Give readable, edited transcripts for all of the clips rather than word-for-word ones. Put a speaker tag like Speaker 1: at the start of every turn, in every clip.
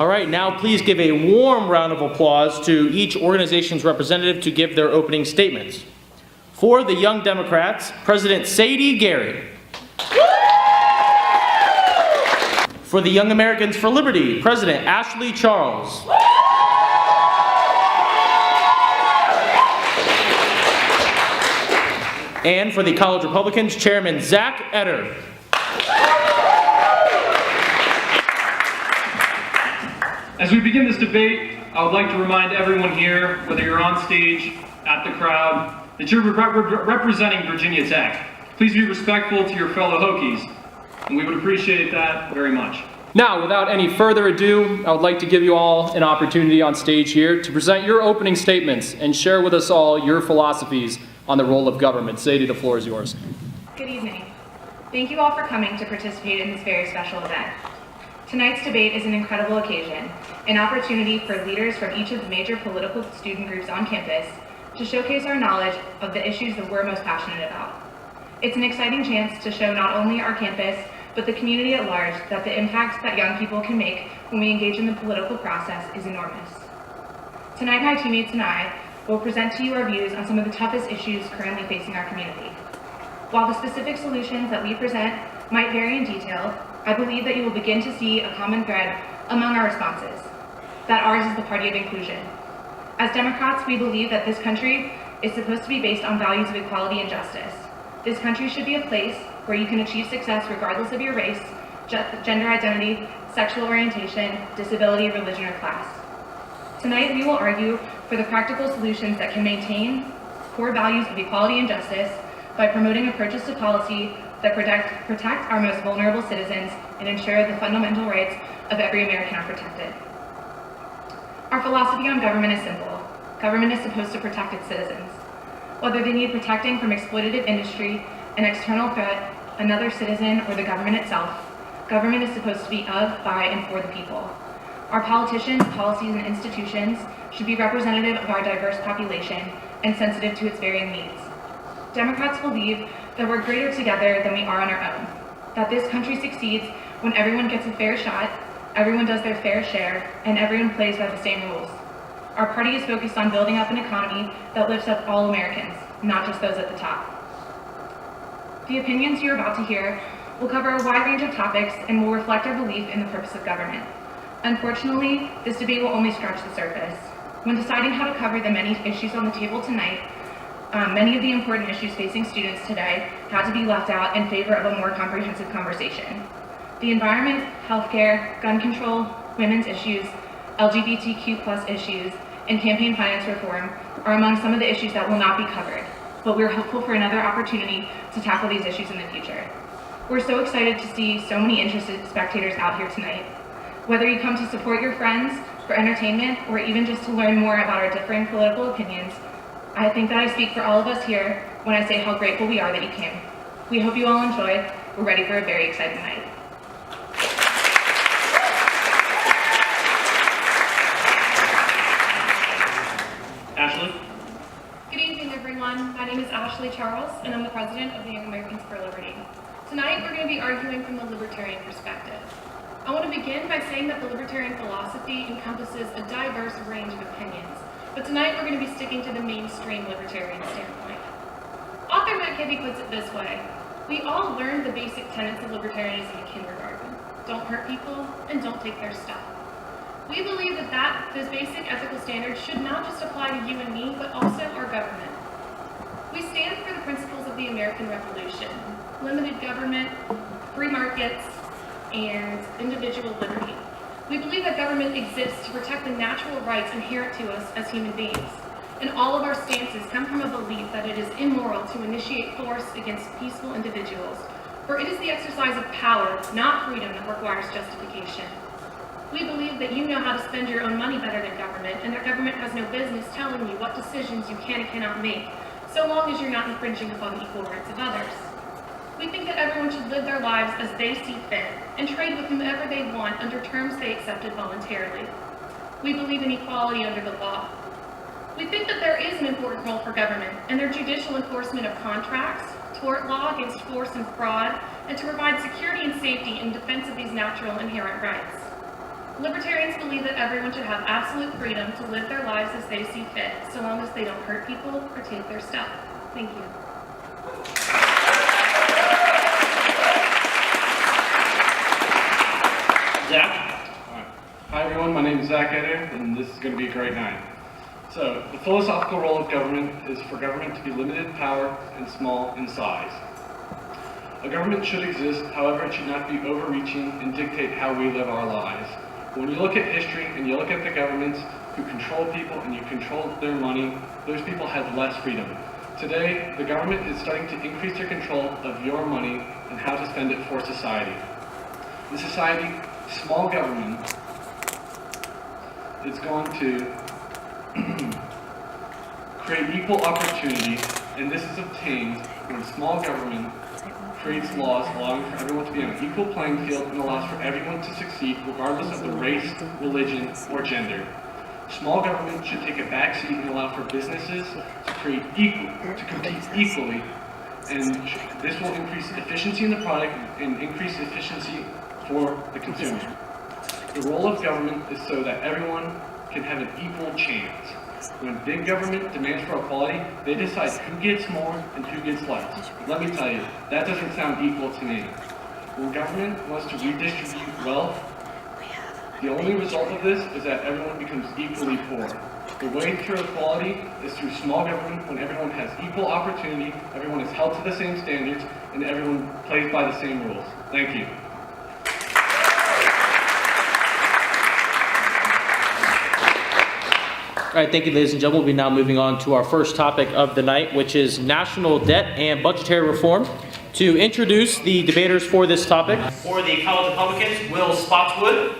Speaker 1: All right, now please give a warm round of applause to each organization's representative to give their opening statements. For the Young Democrats, President Sadie Gary. For the Young Americans for Liberty, President Ashley Charles. And for the College Republicans, Chairman Zach Etter.
Speaker 2: As we begin this debate, I would like to remind everyone here, whether you're on stage, at the crowd, that you're representing Virginia Tech. Please be respectful to your fellow Hokies, and we would appreciate that very much.
Speaker 3: Now, without any further ado, I would like to give you all an opportunity on stage here to present your opening statements and share with us all your philosophies on the role of government. Sadie, the floor is yours.
Speaker 4: Good evening. Thank you all for coming to participate in this very special event. Tonight's debate is an incredible occasion, an opportunity for leaders from each of the major political student groups on campus to showcase our knowledge of the issues that we're most passionate about. It's an exciting chance to show not only our campus, but the community at large that the impact that young people can make when we engage in the political process is enormous. Tonight, my teammates and I will present to you our views on some of the toughest issues currently facing our community. While the specific solutions that we present might vary in detail, I believe that you will begin to see a common thread among our responses, that ours is the party of inclusion. As Democrats, we believe that this country is supposed to be based on values of equality and justice. This country should be a place where you can achieve success regardless of your race, gender identity, sexual orientation, disability, religion, or class. Tonight, we will argue for the practical solutions that can maintain core values of equality and justice by promoting approaches to policy that protect our most vulnerable citizens and ensure the fundamental rights of every American are protected. Our philosophy on government is simple. Government is supposed to protect its citizens. Whether they need protecting from exploitative industry, an external threat, another citizen, or the government itself, government is supposed to be of, by, and for the people. Our politicians, policies, and institutions should be representative of our diverse population and sensitive to its varying needs. Democrats believe that we're greater together than we are on our own, that this country succeeds when everyone gets a fair shot, everyone does their fair share, and everyone plays by the same rules. Our party is focused on building up an economy that lifts up all Americans, not just those at the top. The opinions you're about to hear will cover a wide range of topics and will reflect our belief in the purpose of government. Unfortunately, this debate will only scratch the surface. When deciding how to cover the many issues on the table tonight, many of the important issues facing students today had to be left out in favor of a more comprehensive conversation. The environment, healthcare, gun control, women's issues, LGBTQ+ issues, and campaign finance reform are among some of the issues that will not be covered, but we're hopeful for another opportunity to tackle these issues in the future. We're so excited to see so many interested spectators out here tonight. Whether you come to support your friends, for entertainment, or even just to learn more about our differing political opinions, I think that I speak for all of us here when I say how grateful we are that you came. We hope you all enjoy. We're ready for a very exciting night.
Speaker 2: Ashley?
Speaker 5: Good evening, everyone. My name is Ashley Charles, and I'm the president of the Young Americans for Liberty. Tonight, we're going to be arguing from the libertarian perspective. I want to begin by saying that the libertarian philosophy encompasses a diverse range of opinions, but tonight we're going to be sticking to the mainstream libertarian standpoint. Author Matt Kibbe puts it this way: we all learned the basic tenets of libertarianism in kindergarten. Don't hurt people, and don't take their stuff. We believe that those basic ethical standards should not just apply to you and me, but also our government. We stand for the principles of the American Revolution: limited government, free markets, and individual liberty. We believe that government exists to protect the natural rights inherent to us as human beings. And all of our stances come from a belief that it is immoral to initiate force against peaceful individuals, for it is the exercise of power, not freedom, that requires justification. We believe that you know how to spend your own money better than government, and that government has no business telling you what decisions you can and cannot make, so long as you're not infringing upon the equal rights of others. We think that everyone should live their lives as they see fit and trade with whomever they want under terms they accepted voluntarily. We believe in equality under the law. We think that there is an important role for government in their judicial enforcement of contracts, tort law against force and fraud, and to provide security and safety in defense of these natural inherent rights. Libertarians believe that everyone should have absolute freedom to live their lives as they see fit, so long as they don't hurt people or take their stuff. Thank you.
Speaker 1: Zach?
Speaker 6: Hi everyone, my name is Zach Eder, and this is going to be a great night. So, the philosophical role of government is for government to be limited in power and small in size. A government should exist, however it should not be overreaching and dictate how we live our lives. When you look at history and you look at the governments who control people and you control their money, those people had less freedom. Today, the government is starting to increase their control of your money and how to spend it for society. In society, small government is going to create equal opportunity, and this is obtained when small government creates laws allowing for everyone to be on an equal playing field and allows for everyone to succeed regardless of the race, religion, or gender. Small government should take a backseat and allow for businesses to compete equally, and this will increase efficiency in the product and increase efficiency for the consumer. The role of government is so that everyone can have an equal chance. When big government demands for equality, they decide who gets more and who gets less. Let me tell you, that doesn't sound equal to me. When government wants to redistribute wealth, the only result of this is that everyone becomes equally poor. The way to equality is through small government, when everyone has equal opportunity, everyone is held to the same standards, and everyone plays by the same rules. Thank you.
Speaker 1: All right, thank you, ladies and gentlemen. We'll be now moving on to our first topic of the night, which is national debt and budgetary reform. To introduce the debaters for this topic, for the College Republicans, Will Spotswood.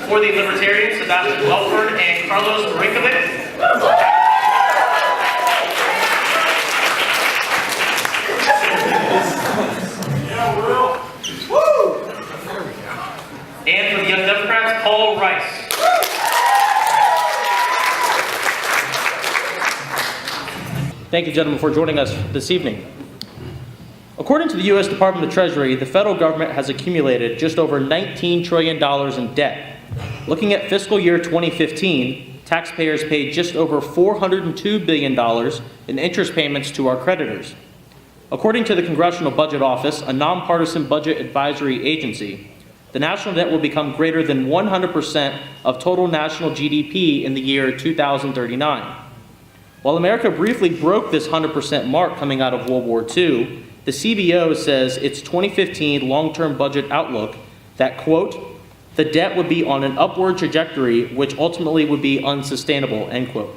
Speaker 1: For the Libertarians, Sebastian Welford and Carlos Marinkovic. And for the Young Democrats, Paul Rice. Thank you, gentlemen, for joining us this evening. According to the U.S. Department of Treasury, the federal government has accumulated just over $19 trillion in debt. Looking at fiscal year 2015, taxpayers paid just over $402 billion in interest payments to our creditors. According to the Congressional Budget Office, a nonpartisan budget advisory agency, the national debt will become greater than 100% of total national GDP in the year 2039. While America briefly broke this 100% mark coming out of World War II, the CBO says its 2015 long-term budget outlook that, quote, the debt would be on an upward trajectory which ultimately would be unsustainable, end quote.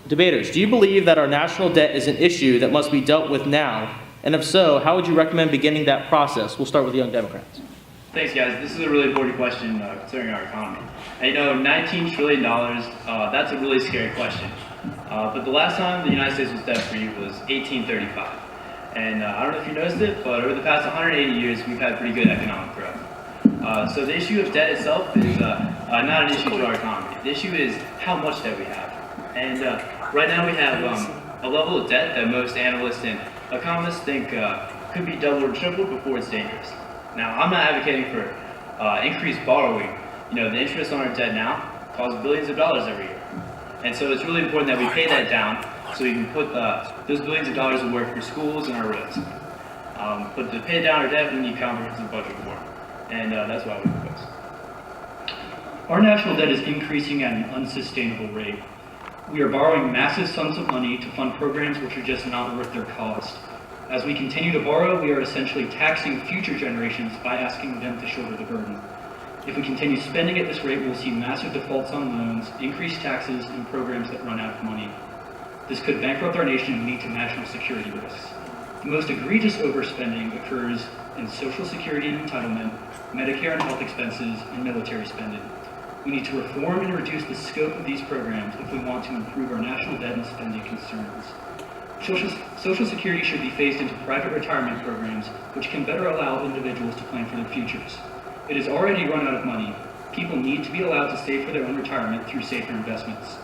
Speaker 1: Debaters, do you believe that our national debt is an issue that must be dealt with now? And if so, how would you recommend beginning that process? We'll start with the Young Democrats.
Speaker 7: Thanks, guys. This is a really important question concerning our economy. And, you know, $19 trillion, that's a really scary question. But the last time the United States was debt-free was 1835. And I don't know if you noticed it, but over the past 180 years, we've had pretty good economic growth. So the issue of debt itself is not an issue to our economy. The issue is how much debt we have. And right now we have a level of debt that most analysts and economists think could be doubled or tripled before it's dangerous. Now, I'm not advocating for increased borrowing. You know, the interest on our debt now costs billions of dollars every year. And so it's really important that we pay that down so we can put those billions of dollars to work for schools and our roads. But to pay down our debt, we need comprehensive budget reform. And that's why we propose.
Speaker 8: Our national debt is increasing at an unsustainable rate. We are borrowing massive sums of money to fund programs which are just not worth their cost. As we continue to borrow, we are essentially taxing future generations by asking them to shoulder the burden. If we continue spending at this rate, we'll see massive defaults on loans, increased taxes, and programs that run out of money. This could bankrupt our nation and lead to national security risks. The most egregious overspending occurs in Social Security and entitlement, Medicare and health expenses, and military spending. We need to reform and reduce the scope of these programs if we want to improve our national debt and spending concerns. Social Security should be phased into private retirement programs, which can better allow individuals to plan for their futures. It has already run out of money. People need to be allowed to save for their own retirement through safer investments.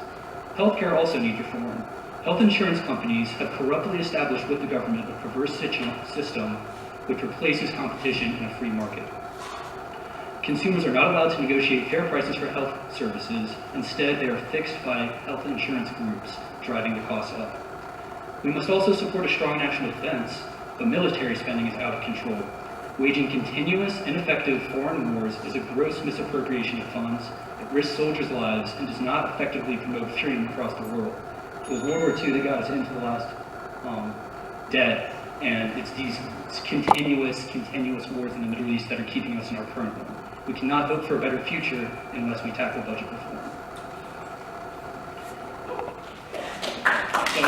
Speaker 8: Healthcare also needs reform. Health insurance companies have corruptly established with the government a perverse system which replaces competition in a free market. Consumers are not allowed to negotiate fair prices for health services. Instead, they are fixed by health insurance groups, driving the costs up. We must also support a strong national defense, but military spending is out of control. Waging continuous, ineffective foreign wars is a gross misappropriation of funds. It risks soldiers' lives and does not effectively promote freedom across the world. It was World War II that got us into the last debt, and it's these continuous wars in the Middle East that are keeping us in our current one. We cannot hope for a better future unless we tackle budget reform.
Speaker 6: So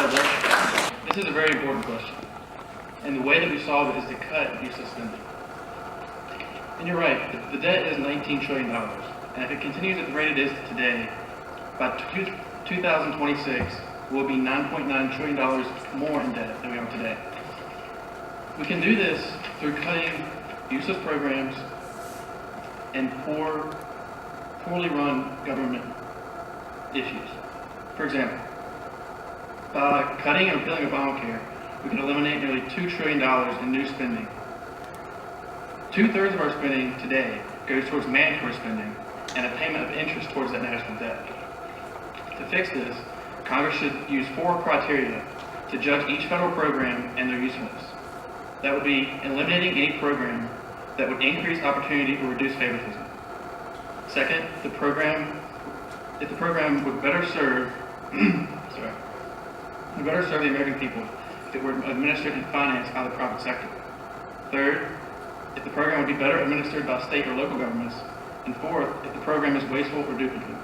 Speaker 6: this is a very important question. And the way that we solve it is to cut useless spending. And you're right, the debt is $19 trillion. And if it continues at the rate it is today, by 2026, we'll be $9.9 trillion more in debt than we are today. We can do this through cutting useless programs and poorly run government issues. For example, by cutting and repealing Obamacare, we can eliminate nearly $2 trillion in new spending. 2/3 of our spending today goes towards mandatory spending and a payment of interest towards that national debt. To fix this, Congress should use 4 criteria to judge each federal program and their usefulness. That would be eliminating any program that would increase opportunity or reduce favoritism. Second, if the program would better serve the American people if it were administered and financed by the private sector. Third, if the program would be better administered by state or local governments. And fourth, if the program is wasteful or duplicative.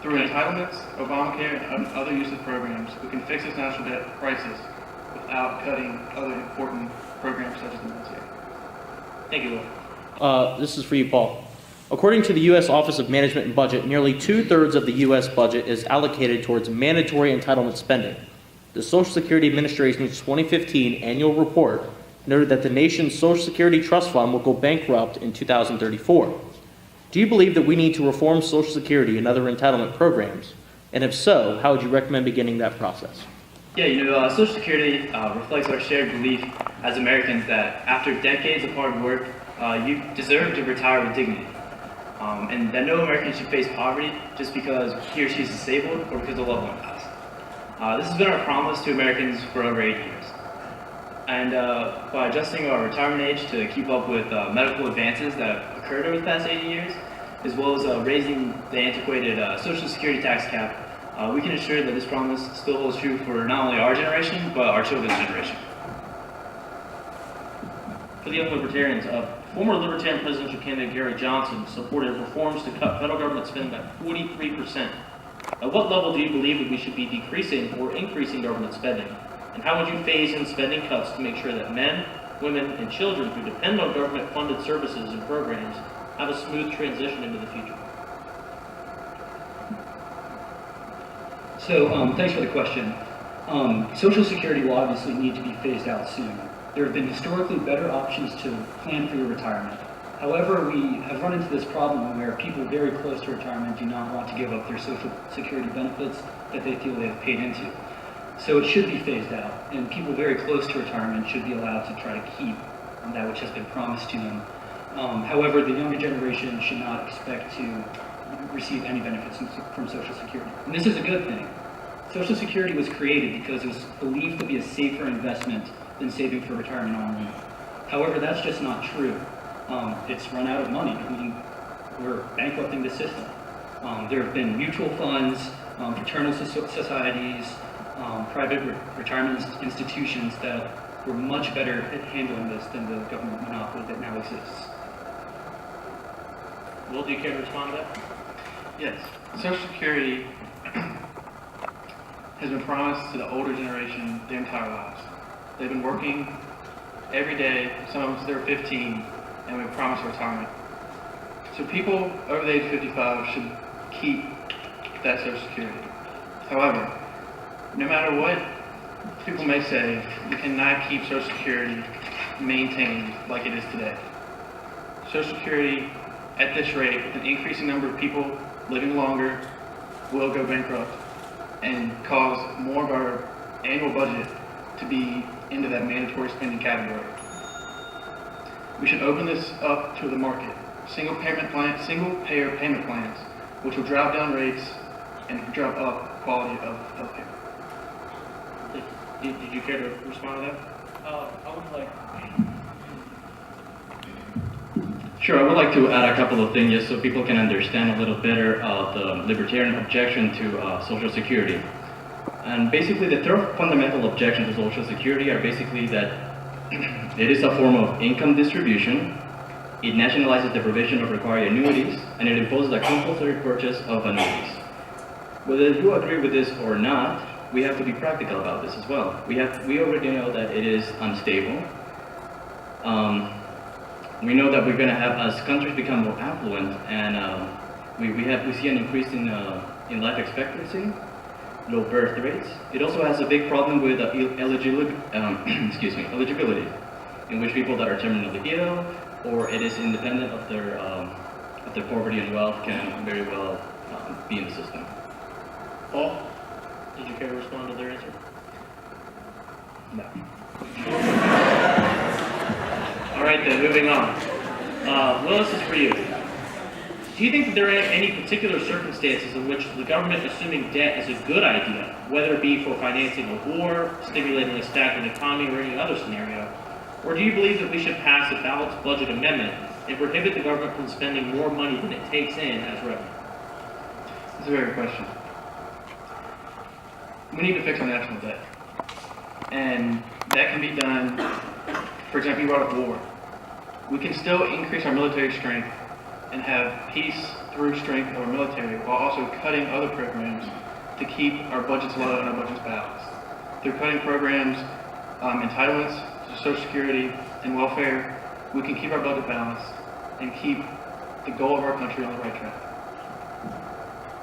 Speaker 6: Through entitlements, Obamacare, and other useless programs, we can fix this national debt crisis without cutting other important programs such as the military.
Speaker 1: Thank you, Will. This is for you, Paul. According to the U.S. Office of Management and Budget, nearly 2/3 of the U.S. budget is allocated towards mandatory entitlement spending. The Social Security Administration's 2015 annual report noted that the nation's Social Security Trust Fund will go bankrupt in 2034. Do you believe that we need to reform Social Security and other entitlement programs? And if so, how would you recommend beginning that process?
Speaker 7: Yeah, Social Security reflects our shared belief as Americans that after decades of hard work, you deserve to retire with dignity. And that no American should face poverty just because he or she is disabled or because a loved one passed. This has been our promise to Americans for over 8 years. And by adjusting our retirement age to keep up with medical advances that have occurred over the past 80 years, as well as raising the antiquated Social Security tax cap, we can ensure that this promise still holds true for not only our generation, but our children's generation.
Speaker 1: For the Young Libertarians, former Libertarian presidential candidate Gary Johnson supported reforms to cut federal government spending by 43%. At what level do you believe that we should be decreasing or increasing government spending? And how would you phase in spending cuts to make sure that men, women, and children who depend on government-funded services and programs have a smooth transition into the future?
Speaker 8: So, thanks for the question. Social Security will obviously need to be phased out soon. There have been historically better options to plan for your retirement. However, we have run into this problem where people very close to retirement do not want to give up their Social Security benefits that they feel they have paid into. So it should be phased out, and people very close to retirement should be allowed to try to keep that which has been promised to them. However, the younger generation should not expect to receive any benefits from Social Security. And this is a good thing. Social Security was created because it was believed to be a safer investment than saving for retirement only. However, that's just not true. It's run out of money. We're bankrupting the system. There have been mutual funds, fraternal societies, private retirement institutions that were much better at handling this than the government monopoly that now exists.
Speaker 1: Will, do you care to respond to that?
Speaker 6: Yes, Social Security has been promised to the older generation their entire lives. They've been working every day, some of them since they were 15, and we've promised retirement. So people over the age of 55 should keep that Social Security. However, no matter what people may say, we cannot keep Social Security maintained like it is today.
Speaker 2: Social Security at this rate, with an increasing number of people living longer, will go bankrupt and cause more of our annual budget to be into that mandatory spending category. We should open this up to the market. Single payer payment plans, which will drive down rates and drive up quality of healthcare. Did you care to respond to that?
Speaker 3: I would like.
Speaker 9: Sure, I would like to add a couple of things just so people can understand a little better the libertarian objection to Social Security. And basically the third fundamental objection to Social Security are basically that it is a form of income distribution, it nationalizes the provision of required annuities, and it imposes a compulsory purchase of annuities. Whether you agree with this or not, we have to be practical about this as well. We already know that it is unstable. We know that we're going to have, as countries become more affluent, and we see an increase in life expectancy, low birth rates. It also has a big problem with eligibility, in which people that are terminally ill, or it is independent of their poverty and wealth, can very well be in the system.
Speaker 1: Paul, did you care to respond to their answer?
Speaker 9: No.
Speaker 1: All right then, moving on. Willis, this is for you. Do you think that there are any particular circumstances in which the government assuming debt is a good idea, whether it be for financing a war, stimulating a stagnant economy, or any other scenario? Or do you believe that we should pass a balanced budget amendment and prohibit the government from spending more money than it takes in as revenue?
Speaker 2: That's a very good question. We need to fix our national debt. And that can be done, for example, you brought up war. We can still increase our military strength and have peace through strength of our military while also cutting other programs to keep our budgets low and our budgets balanced. Through cutting programs, entitlements to Social Security and welfare, we can keep our budget balanced and keep the goal of our country on the right track.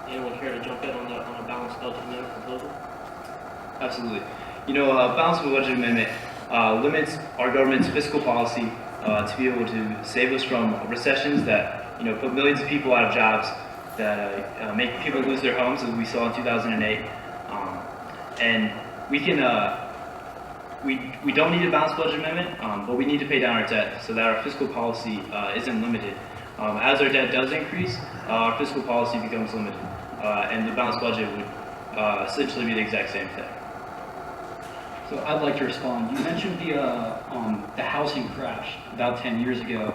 Speaker 1: Anyone care to jump in on a balanced budget amendment proposal?
Speaker 7: Absolutely. You know, a balanced budget amendment limits our government's fiscal policy to be able to save us from recessions that, put millions of people out of jobs, that make people lose their homes, as we saw in 2008. And we can, we don't need a balanced budget amendment, but we need to pay down our debt so that our fiscal policy isn't limited. As our debt does increase, our fiscal policy becomes limited, and the balanced budget would essentially be the exact same thing.
Speaker 8: So I'd like to respond. You mentioned the housing crash about 10 years ago,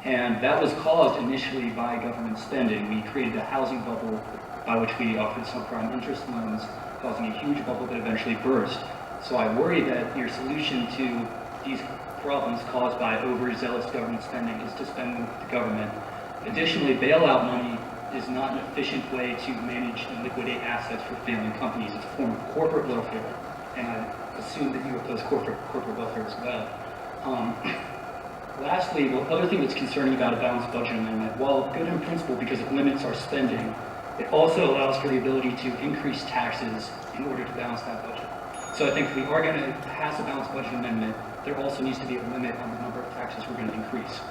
Speaker 8: and that was caused initially by government spending. We created a housing bubble by which we offered subprime interest loans, causing a huge bubble that eventually burst. So I worry that your solution to these problems caused by overzealous government spending is to spend with the government. Additionally, bailout money is not an efficient way to manage and liquidate assets for failing companies. It's a form of corporate welfare, and I assume that you oppose corporate welfare as well. Lastly, the other thing that's concerning about a balanced budget amendment, while good in principle because it limits our spending, it also allows for the ability to increase taxes in order to balance that budget. So I think if we are going to pass a balanced budget amendment, there also needs to be a limit on the number of taxes we're going to increase.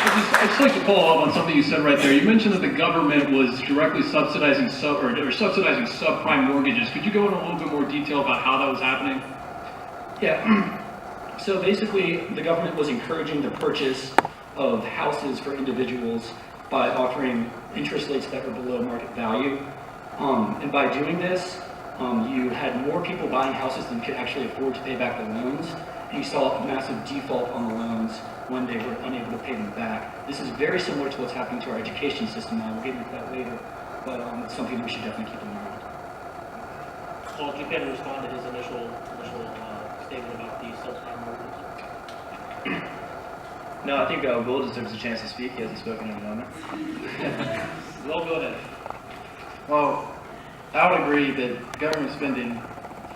Speaker 2: I'd just like to follow up on something you said right there. You mentioned that the government was directly subsidizing subsidizing subprime mortgages. Could you go into a little bit more detail about how that was happening?
Speaker 8: Yeah. So basically, the government was encouraging the purchase of houses for individuals by offering interest rates that were below market value. And by doing this, you had more people buying houses than could actually afford to pay back the loans. And you saw a massive default on the loans when they were unable to pay them back. This is very similar to what's happening to our education system now. We'll get into that later, but it's something that we should definitely keep in mind.
Speaker 1: Paul, do you care to respond to his initial statement about the subprime mortgages?
Speaker 7: No, I think Will deserves a chance to speak. He hasn't spoken in a moment.
Speaker 1: Will, go ahead.
Speaker 2: Well, I would agree that government spending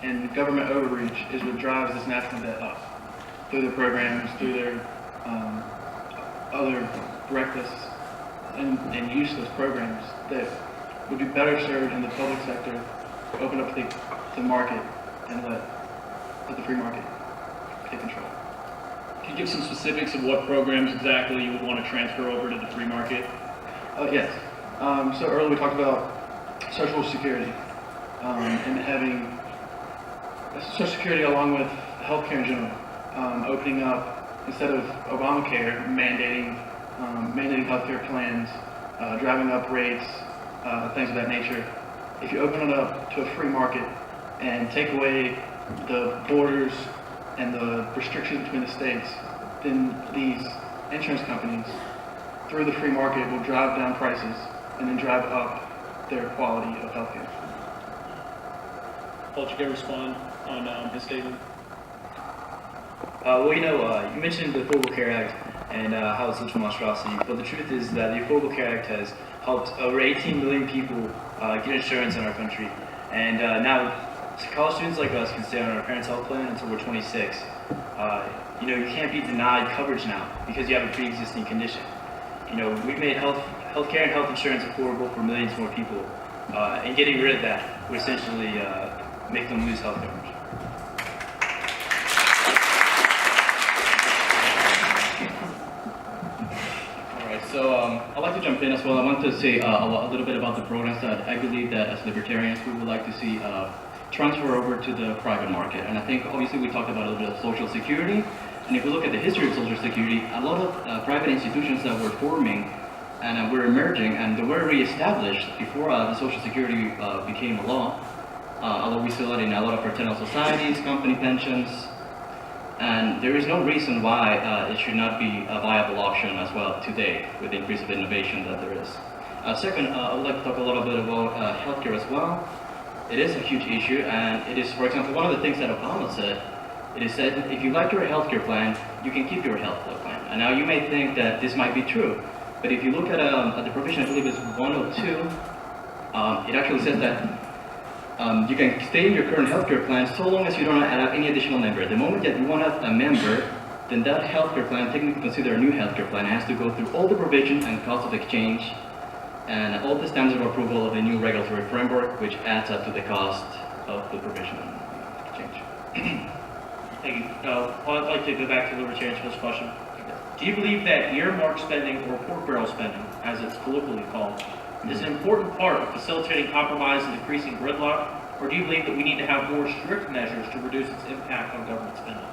Speaker 2: and government overreach is what drives this national debt up through their programs, through their other reckless and useless programs that would be better served in the public sector to open up the market and let the free market take control. Can you give some specifics of what programs exactly you would want to transfer over to the free market?
Speaker 10: Yes. So earlier we talked about Social Security and having Social Security along with healthcare in general, opening up, instead of Obamacare, mandating healthcare plans, driving up rates, things of that nature. If you open it up to a free market and take away the borders and the restrictions between the states, then these insurance companies, through the free market, will drive down prices and then drive up their quality of healthcare.
Speaker 2: Paul, you can respond on his statement.
Speaker 7: Well, you mentioned the Affordable Care Act and how it's such a monstrosity, but the truth is that the Affordable Care Act has helped over 18 million people get insurance in our country. And now, college students like us can stay on our parents' health plan until we're 26. You can't be denied coverage now because you have a pre-existing condition. We've made healthcare and health insurance affordable for millions more people. And getting rid of that would essentially make them lose health coverage.
Speaker 9: So I'd like to jump in as well. I want to say a little bit about the programs that I believe that as libertarians we would like to see transfer over to the private market. And I think obviously we talked about a little bit of Social Security. And if we look at the history of Social Security, a lot of private institutions that were forming and were emerging and they were re-established before the Social Security became a law. Although we still had in a lot of fraternal societies, company pensions, and there is no reason why it should not be a viable option as well today with the increase of innovation that there is. Second, I would like to talk a little bit about healthcare as well. It is a huge issue, and it is, for example, one of the things that Obama said. It is said if you like your healthcare plan, you can keep your healthcare plan. And now you may think that this might be true, but if you look at the provision, I believe it's 102, it actually says that you can stay in your current healthcare plan so long as you don't add any additional member. The moment that you want to add a member, then that healthcare plan, technically considered a new healthcare plan, has to go through all the provisions and cost of exchange and all the standards of approval of the new regulatory framework, which adds up to the cost of the provision and exchange.
Speaker 1: Thank you. I'd like to go back to Libertarian's first question. Do you believe that earmark spending, or pork barrel spending, as it's colloquially called, is an important part of facilitating compromise and decreasing gridlock, or do you believe that we need to have more strict measures to reduce its impact on government spending?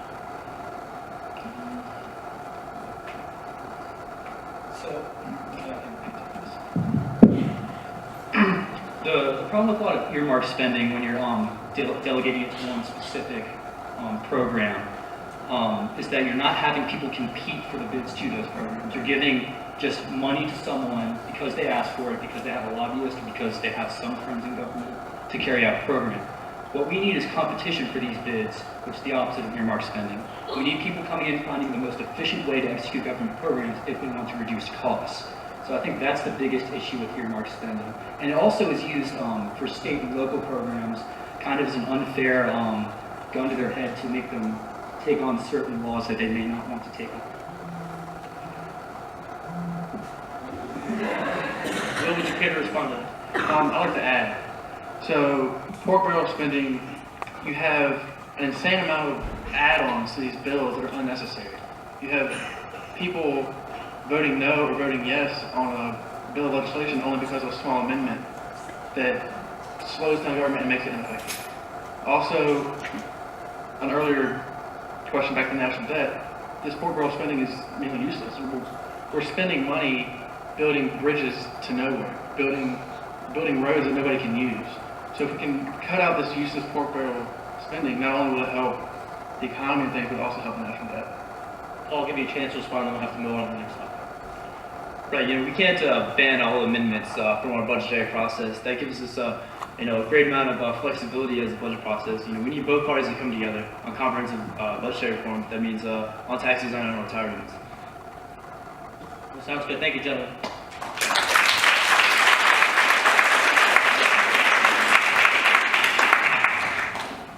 Speaker 8: The problem with a lot of earmark spending when you're delegating it to one specific program is that you're not having people compete for the bids to those programs. You're giving just money to someone because they asked for it, because they have a lobbyist, or because they have some friends in government to carry out a program. What we need is competition for these bids, which is the opposite of earmark spending. We need people coming in finding the most efficient way to execute government programs if we want to reduce costs. So I think that's the biggest issue with earmark spending. And it also is used for state and local programs kind of as an unfair gun to their head to make them take on certain laws that they may not want to take on.
Speaker 1: Will, would you care to respond to that?
Speaker 10: I'd like to add, so pork barrel spending, you have an insane amount of add-ons to these bills that are unnecessary. You have people voting no or voting yes on a bill of legislation only because of a small amendment that slows down government and makes it ineffective. Also, an earlier question back to national debt, this pork barrel spending is mainly useless. We're spending money building bridges to nowhere, building roads that nobody can use. So if we can cut out this useless pork barrel spending, not only will it help the economy and things, but also help national debt.
Speaker 1: I'll give you a chance to respond, and we'll have to move on to the next topic.
Speaker 7: Right, we can't ban all amendments from our budgetary process. That gives us a great amount of flexibility as a budget process. We need both parties to come together on comprehensive budgetary reform. That means on taxes and on retirements.
Speaker 1: Well, sounds good. Thank you, gentlemen.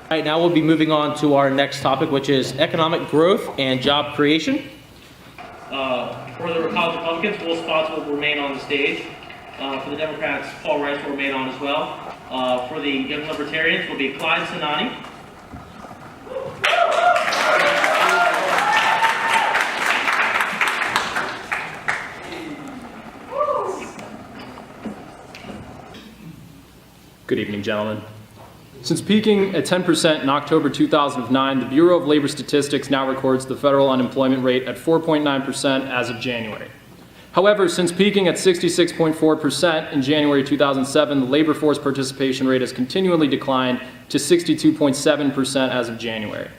Speaker 1: All right, now we'll be moving on to our next topic, which is economic growth and job creation. For the College Republicans, Will Spots will remain on the stage. For the Democrats, Paul Rice will remain on as well. For the Young Libertarians will be Clyde Sinani.
Speaker 3: Good evening, gentlemen. Since peaking at 10% in October 2009, the Bureau of Labor Statistics now records the federal unemployment rate at 4.9% as of January. However, since peaking at 66.4% in January 2007, the labor force participation rate has continually declined to 62.7% as of January.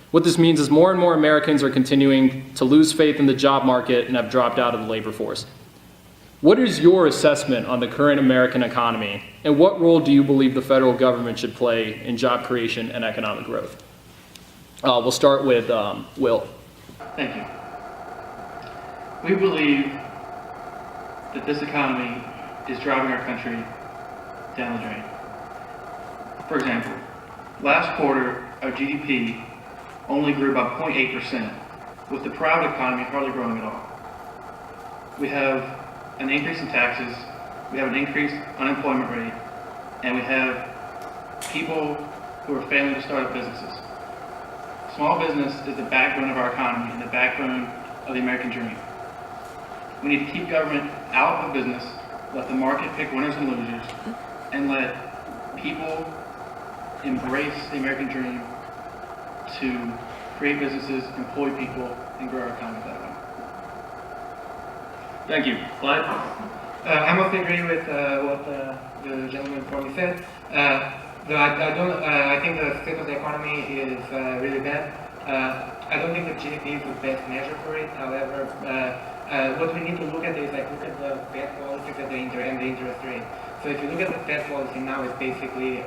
Speaker 3: What this means is more and more Americans are continuing to lose faith in the job market and have dropped out of the labor force. What is your assessment on the current American economy, and what role do you believe the federal government should play in job creation and economic growth? We'll start with Will.
Speaker 10: Thank you. We believe that this economy is driving our country down the drain. For example, last quarter, our GDP only grew by 0.8%, with the private economy hardly growing at all. We have an increase in taxes, we have an increased unemployment rate, and we have people who are failing to start up businesses. Small business is the backbone of our economy and the backbone of the American dream. We need to keep government out of business, let the market pick winners and losers, and let people embrace the American dream to create businesses, employ people, and grow our economy that way.
Speaker 2: Thank you. Clyde?
Speaker 11: I mostly agree with what the gentleman before me said. Though I think the state of the economy is really bad. I don't think the GDP is the best measure for it. However, what we need to look at is look at the Fed policies and the interest rate. So if you look at the Fed policy now, it's basically,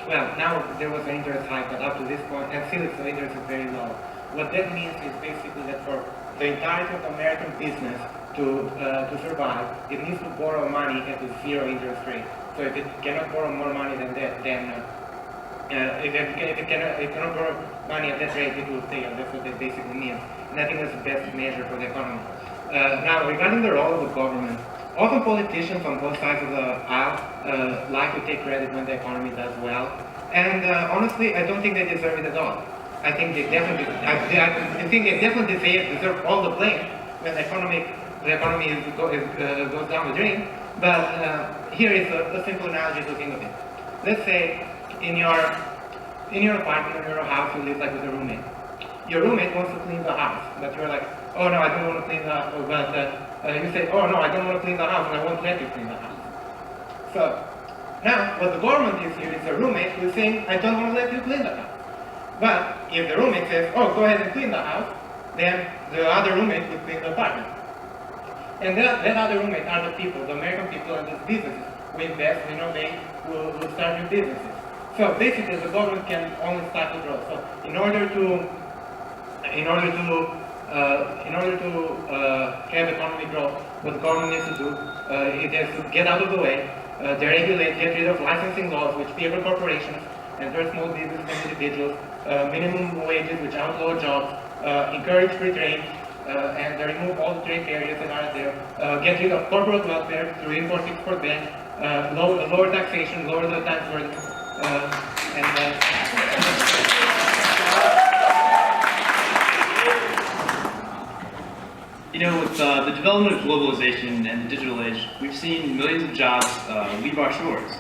Speaker 11: well, now there was an interest hike, but up to this point, and still the interest is very low. What that means is basically that for the entirety of the American business to survive, it needs to borrow money at a zero interest rate. So if it cannot borrow more money than that, then if it cannot borrow money at that rate, it will fail. That's what that basically means. And I think that's the best measure for the economy. Now, regarding the role of the government, often politicians on both sides of the aisle like to take credit when the economy does well. And honestly, I don't think they deserve it at all. I think they definitely, deserve all the blame when the economy goes down the drain. But here is a simple analogy to think of it. Let's say in your apartment or your house you live with a roommate. Your roommate wants to clean the house, but you're like, oh no, I don't want to clean the house. But you say, oh no, I don't want to clean the house, and I won't let you clean the house. So now what the government is here is a roommate who is saying, I don't want to let you clean the house. But if the roommate says, oh, go ahead and clean the house, then the other roommate will clean the apartment. And that other roommate are the people, the American people and the businesses who invest, we know they will start new businesses. So basically the government can only start the growth. So in order to have economic growth, what the government needs to do, it has to get out of the way, deregulate, get rid of licensing laws which favor corporations and hurt small businesses and individuals, minimum wages which outlaw jobs, encourage free trade, and remove all the trade barriers that are there, get rid of corporate welfare through import-export ban, lower taxation, lower the tax burden,
Speaker 7: You know, with the development of globalization and the digital age, we've seen millions of jobs leave our shores.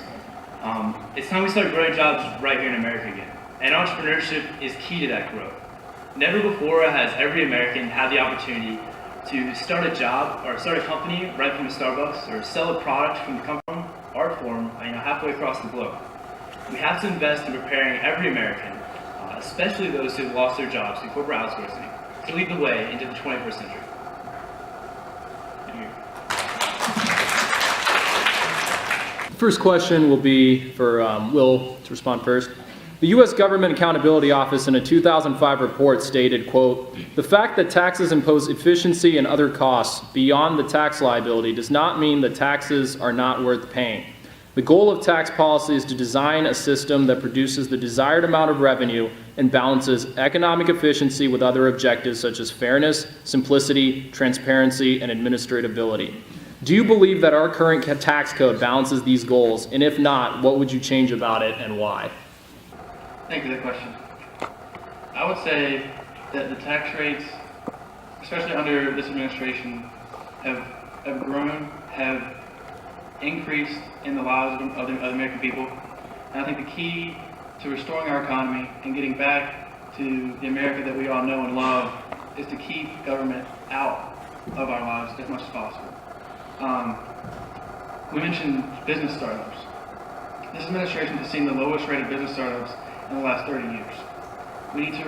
Speaker 7: It's time we start growing jobs right here in America again. And entrepreneurship is key to that growth. Never before has every American had the opportunity to start a job or start a company right from a Starbucks or sell a product from the art form halfway across the globe. We have to invest in preparing every American, especially those who have lost their jobs through corporate outsourcing, to lead the way into the 21st century.
Speaker 3: First question will be for Will to respond first. The U.S. Government Accountability Office in a 2005 report stated, quote, "The fact that taxes impose efficiency and other costs beyond the tax liability does not mean that taxes are not worth paying. The goal of tax policy is to design a system that produces the desired amount of revenue and balances economic efficiency with other objectives such as fairness, simplicity, transparency, and administratability. Do you believe that our current tax code balances these goals? And if not, what would you change about it and why?"
Speaker 10: Thank you for that question. I would say that the tax rates, especially under this administration, have grown, have increased in the lives of the American people. And I think the key to restoring our economy and getting back to the America that we all know and love is to keep government out of our lives as much as possible. We mentioned business startups. This administration has seen the lowest rate of business startups in the last 30 years. We need to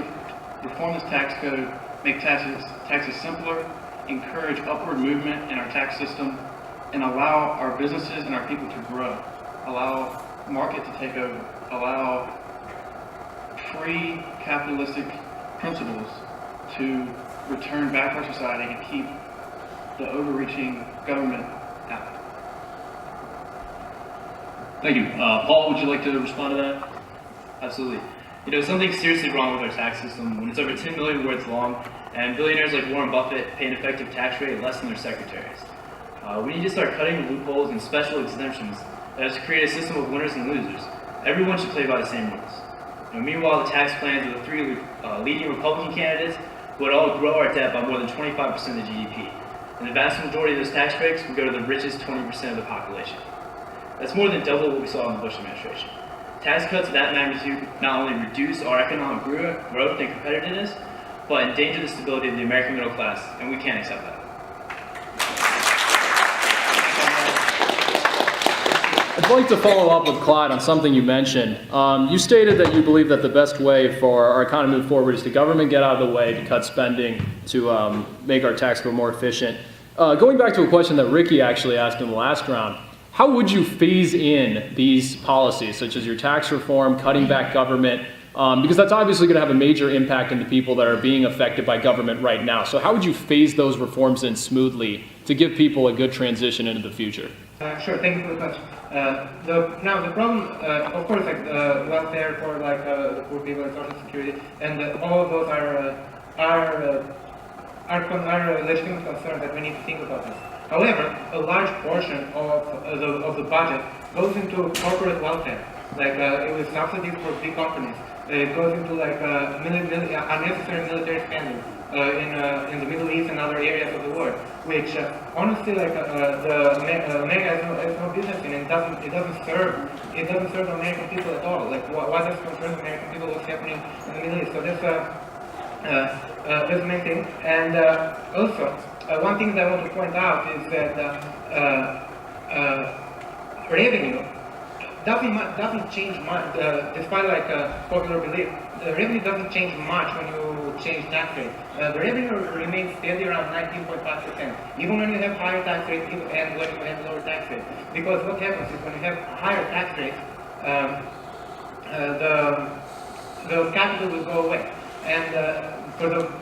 Speaker 10: reform this tax code, make taxes simpler, encourage upward movement in our tax system, and allow our businesses and our people to grow. Allow market to take over. Allow free capitalistic principles to return back to our society and keep the overreaching government out.
Speaker 2: Thank you. Paul, would you like to respond to that?
Speaker 7: Absolutely. You know, something's seriously wrong with our tax system when it's over 10 million words long and billionaires like Warren Buffett pay an effective tax rate less than their secretaries. We need to start cutting the loopholes and special exemptions that has created a system of winners and losers. Everyone should play by the same rules. You know, meanwhile, the tax plans of the three leading Republican candidates would all grow our debt by more than 25% of the GDP. And the vast majority of those tax breaks would go to the richest 20% of the population. That's more than double what we saw in the Bush administration. Tax cuts of that magnitude not only reduce our economic growth and competitiveness, but endanger the stability of the American middle class, and we can't accept that.
Speaker 3: I'd like to follow up with Clyde on something you mentioned. You stated that you believe that the best way for our economy to move forward is the government get out of the way to cut spending to make our tax code more efficient. Going back to a question that Ricky actually asked in the last round, how would you phase in these policies, such as your tax reform, cutting back government? Because that's obviously going to have a major impact on the people that are being affected by government right now. So how would you phase those reforms in smoothly to give people a good transition into the future?
Speaker 11: Sure, thank you for the question. The problem, of course, like welfare for like the poor people and social security, and all of those are legitimate concerns that we need to think about this. However, a large portion of the budget goes into corporate welfare, like with subsidies for big companies. It goes into like unnecessary military spending in the Middle East and other areas of the world, which honestly, like America has no business in. It doesn't serve the American people at all. Like what does concern the American people? What's happening in the Middle East? So that's the main thing. And also, one thing that I want to point out is that revenue doesn't change much, despite like popular belief. The revenue doesn't change much when you change tax rate. The revenue remains steady around 19.5%, even when you have higher tax rates and when you have lower tax rates. Because what happens is when you have higher tax rates, the capital will go away. And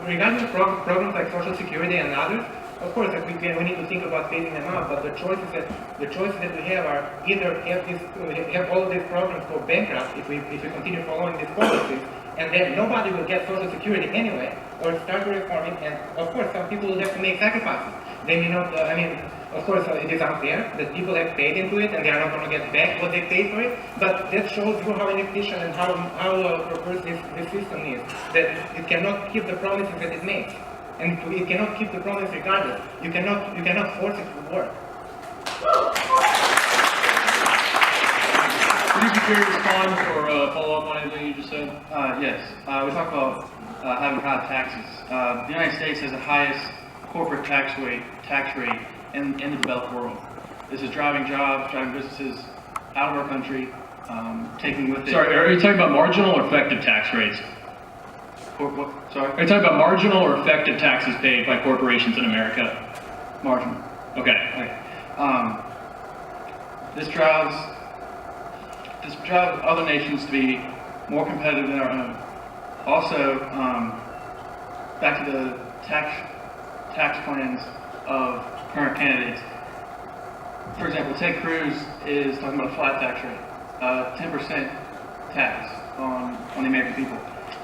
Speaker 11: regarding programs like Social Security and others, of course, like we need to think about phasing them out. But the choices that we have are either have all of these programs go bankrupt if we continue following these policies, and then nobody will get Social Security anyway, or start reforming. And of course, some people will have to make sacrifices. They may not. Of course, it is unfair that people have paid into it and they are not going to get back what they paid for it. But that shows you how inefficient and how perverse this system is. That it cannot keep the promises that it makes. And it cannot keep the promise regardless. You cannot force it to work.
Speaker 2: Would you be curious to respond or follow up on anything you just said?
Speaker 10: Yes. We talk about having high taxes. The United States has the highest corporate tax rate in the developed world. This is driving jobs, driving businesses out of our country, taking with it.
Speaker 2: Sorry, are you talking about marginal or effective tax rates?
Speaker 10: Sorry?
Speaker 2: Are you talking about marginal or effective taxes paid by corporations in America?
Speaker 10: Marginal.
Speaker 2: Okay.
Speaker 10: This drives other nations to be more competitive than our own. Also, back to the tax plans of current candidates. For example, Ted Cruz is talking about a flat tax rate, 10% tax on the American people.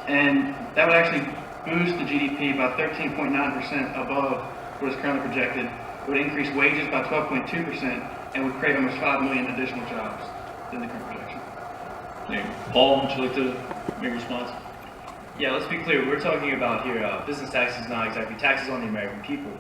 Speaker 10: And that would actually boost the GDP by 13.9% above what is currently projected. It would increase wages by 12.2% and would create almost 5 million additional jobs than the current projection.
Speaker 2: Thank you. Paul, would you like to make a response?
Speaker 7: Yeah, let's be clear. We're talking about here business taxes, not exactly taxes on the American people.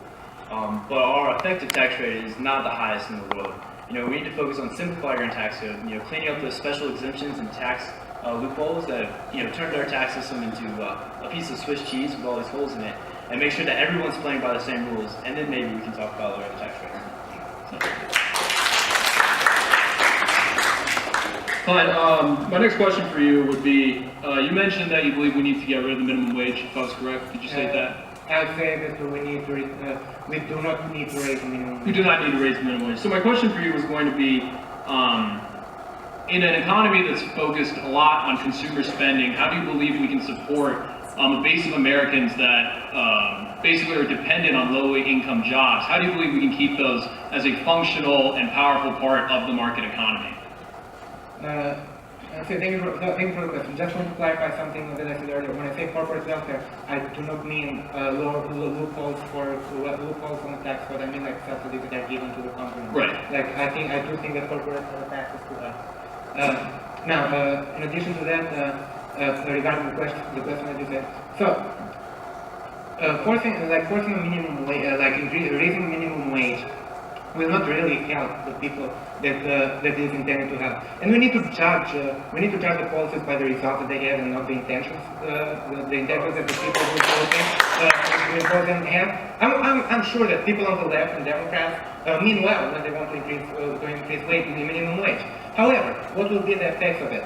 Speaker 7: But our effective tax rate is not the highest in the world. We need to focus on simplifying our tax code, cleaning up those special exemptions and tax loopholes that have, turned our tax system into a piece of Swiss cheese with all these holes in it, and make sure that everyone's playing by the same rules, and then maybe we can talk about lowering the tax rate.
Speaker 2: Fine. My next question for you would be, you mentioned that you believe we need to get rid of the minimum wage, if I was correct. Did you say that?
Speaker 11: I would say that we do not need to raise the minimum wage.
Speaker 2: We do not need to raise the minimum wage. So my question for you was going to be, in an economy that's focused a lot on consumer spending, how do you believe we can support a base of Americans that basically are dependent on low-income jobs? How do you believe we can keep those as a functional and powerful part of the market economy?
Speaker 11: So thank you for the question. Just want to clarify something that I said earlier. When I say corporate welfare, I do not mean loopholes on the tax code. I mean like subsidies that are given to the company.
Speaker 2: Right.
Speaker 11: Like I do think that corporates have access to that. Now, in addition to that, regarding the question that you said, so forcing a minimum wage, raising minimum wage, will not really help the people that is intended to help. And we need to judge the policies by the results that they have and not the intentions that the people who vote them have. I'm sure that people on the left and Democrats mean well when they want to increase the minimum wage. However, what will be the effects of it?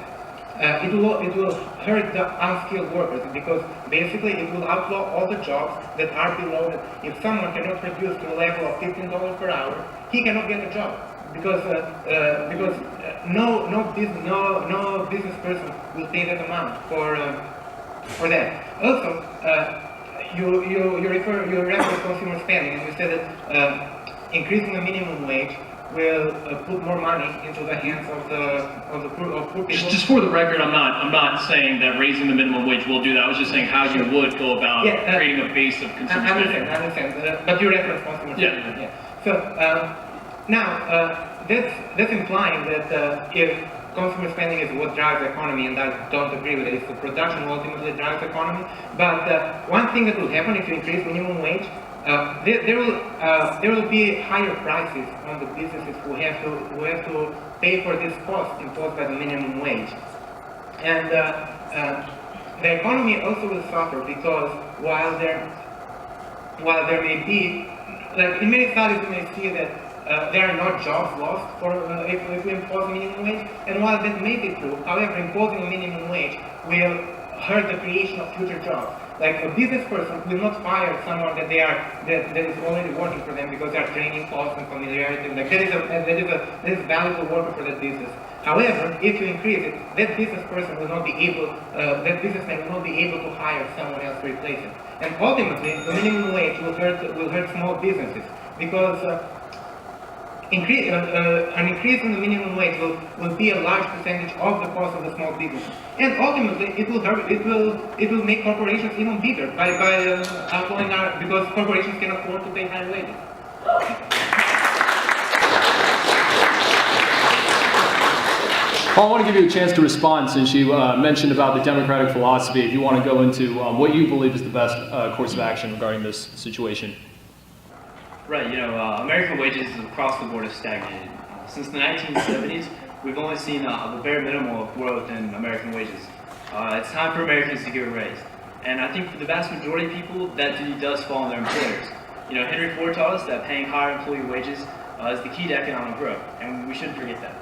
Speaker 11: It will hurt the unskilled workers, because basically it will outlaw all the jobs that are below it. If someone cannot produce to a level of $15 per hour, he cannot get a job, because no business person will pay that amount for that. Also, you reference consumer spending, and you said that increasing the minimum wage will put more money into the hands of poor people.
Speaker 2: Just for the record, I'm not saying that raising the minimum wage will do that. I was just saying how you would go about creating a base of consumer spending.
Speaker 11: I understand. But you reference consumer spending. Yeah. So now that's implying that if consumer spending is what drives the economy, and I don't agree with it. It's the production ultimately drives the economy. But one thing that will happen if you increase minimum wage, there will be higher prices on the businesses who have to pay for this cost imposed by the minimum wage, and the economy also will suffer, because while there may be, like in many studies you may see that there are not jobs lost if we impose minimum wage, and while that may be true, however, imposing a minimum wage will hurt the creation of future jobs. Like a business person will not fire someone that is already working for them, because they are training costs and familiarity. Like that is a valuable worker for that business. However, if you increase it, that business person will not be able, that businessman will not be able to hire someone else to replace it. And ultimately, the minimum wage will hurt small businesses, because an increase in the minimum wage will be a large percentage of the cost of the small business, and ultimately it will make corporations even bigger by outlawing because corporations can afford to pay higher wages.
Speaker 3: Paul, I want to give you a chance to respond, since you mentioned about the democratic philosophy. If you want to go into what you believe is the best course of action regarding this situation.
Speaker 7: Right, American wages across the board have stagnated. Since the 1970s, we've only seen the bare minimum of growth in American wages. It's time for Americans to get a raise. And I think for the vast majority of people, that duty does fall on their employers. Henry Ford taught us that paying higher employee wages is the key to economic growth, and we shouldn't forget that.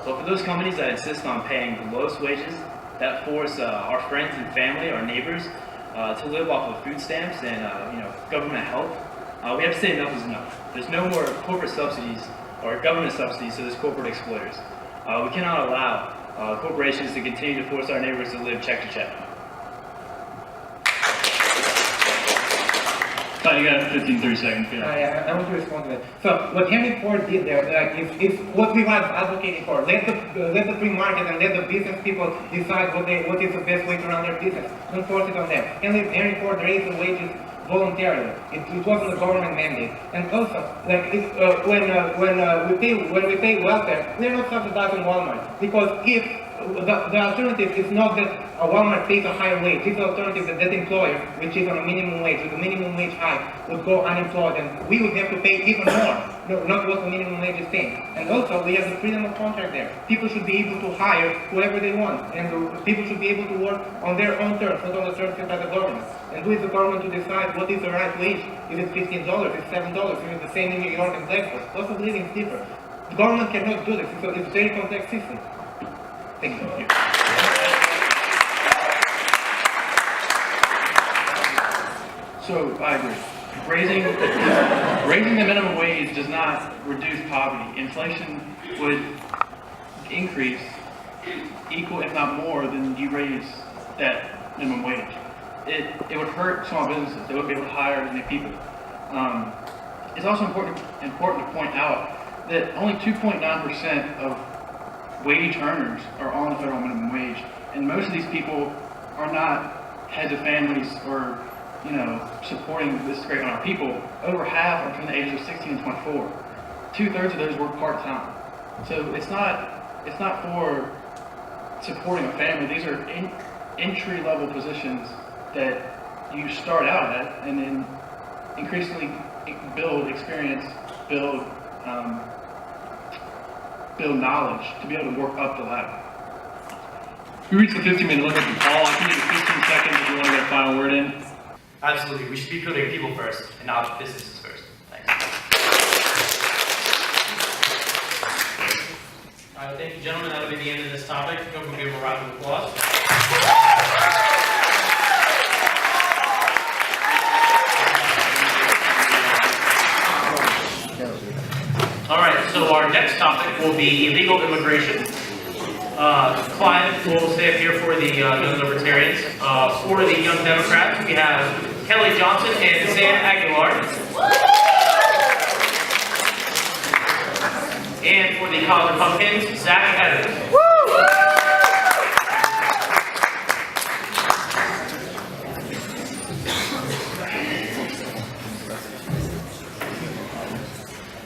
Speaker 7: But for those companies that insist on paying the lowest wages, that force our friends and family, our neighbors, to live off of food stamps and government help, we have to say enough is enough. There's no more corporate subsidies or government subsidies to those corporate exploiters. We cannot allow corporations to continue to force our neighbors to live check to check.
Speaker 2: You got 15, 30 seconds. Yeah.
Speaker 11: I want to respond to that. So what Henry Ford did there is what we were advocating for. Let the free market and let the business people decide what is the best way to run their business. Don't force it on them. Henry Ford raised the wages voluntarily. It wasn't a government mandate. And also, when we pay welfare, we're not subsidizing Walmart, because if the alternative is not that a Walmart pays a higher wage. It's the alternative that that employer, which is on a minimum wage, with a minimum wage hike, would go unemployed, and we would have to pay even more, not what the minimum wage is paying. And also, we have the freedom of contract there. People should be able to hire whoever they want, and people should be able to work on their own terms, not on the terms set by the government. And who is the government to decide what is the right wage? Is it $15? Is it $7? Is it the same in New York and Blackboard? Cost of living is different. The government cannot do this. It's a very complex system. Thank you.
Speaker 10: So I agree. Raising the minimum wage does not reduce poverty. Inflation would increase equal, if not more, than you raise that minimum wage. It would hurt small businesses. They wouldn't be able to hire as many people. It's also important to point out that only 2.9% of wage earners are on the federal minimum wage, and most of these people are not heads of families or, supporting this great amount of people. Over half are between the ages of 16 and 24. 2/3 of those work part-time. So it's not for supporting a family. These are entry-level positions that you start out at, and then increasingly build experience, build knowledge to be able to work up the ladder.
Speaker 2: We reached the 15-minute limit from Paul. I can give you 15 seconds if you want to get a final word in.
Speaker 1: Absolutely. We should be putting people first and not businesses first. Thanks. All right, thank you, gentlemen. That'll be the end of this topic. Go for give a round of applause. All right, so our next topic will be illegal immigration. Clive will stay up here for the Young Libertarians. For the Young Democrats, we have Kelly Johnson and Sam Aguilar. And for the College Republicans, Zach Evans.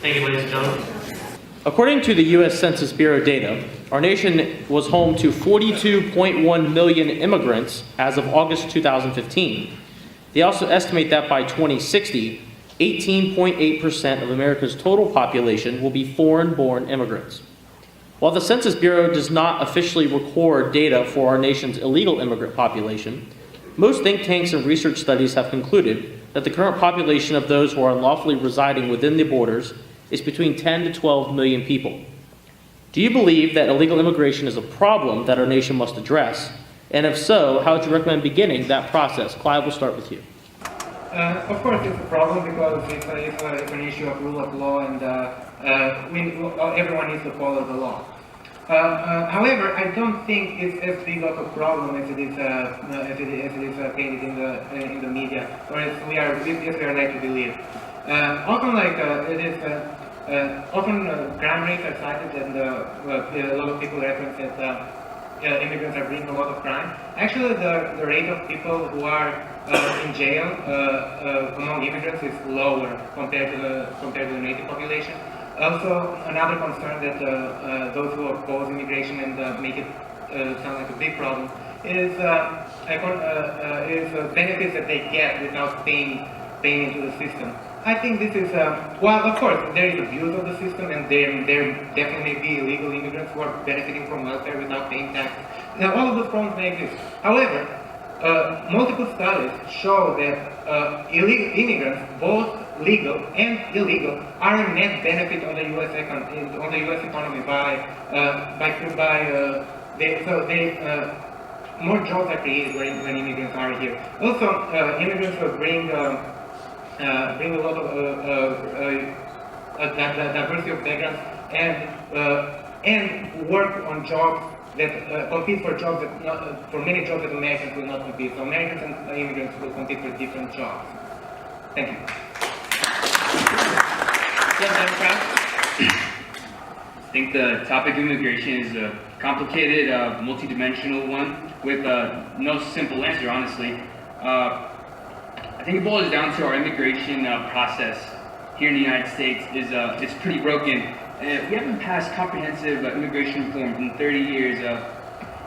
Speaker 1: Thank you, ladies and gentlemen. According to the U.S. Census Bureau data, our nation was home to 42.1 million immigrants as of August 2015. They also estimate that by 2060, 18.8% of America's total population will be foreign-born immigrants. While the Census Bureau does not officially record data for our nation's illegal immigrant population, most think tanks and research studies have concluded that the current population of those who are unlawfully residing within the borders is between 10 to 12 million people. Do you believe that illegal immigration is a problem that our nation must address? And if so, how would you recommend beginning that process? Clive, we'll start with you.
Speaker 11: Of course, it's a problem because it's an issue of rule of law, and everyone needs to follow the law. However, I don't think it's as big of a problem as it is painted in the media, or as we are led to believe. Often crime rates are cited, and a lot of people reference that immigrants are bringing a lot of crime. Actually, the rate of people who are in jail among immigrants is lower compared to the native population. Also, another concern that those who oppose immigration and make it sound like a big problem is benefits that they get without paying into the system. I think this is, well, of course, there is abuse of the system, and there definitely may be illegal immigrants who are benefiting from welfare without paying taxes. Now, all of those problems may exist. However, multiple studies show that illegal immigrants, both legal and illegal, are a net benefit on the U.S. economy more jobs are created when immigrants are here. Also, immigrants will bring a lot of diversity of backgrounds and work on jobs that compete for jobs that for many jobs that Americans will not compete. So Americans and immigrants will compete for different jobs. Thank you.
Speaker 12: I think the topic of immigration is a complicated, multidimensional one with no simple answer, honestly. I think it boils down to our immigration process here in the United States is it's pretty broken. We haven't passed comprehensive immigration reform in 30 years.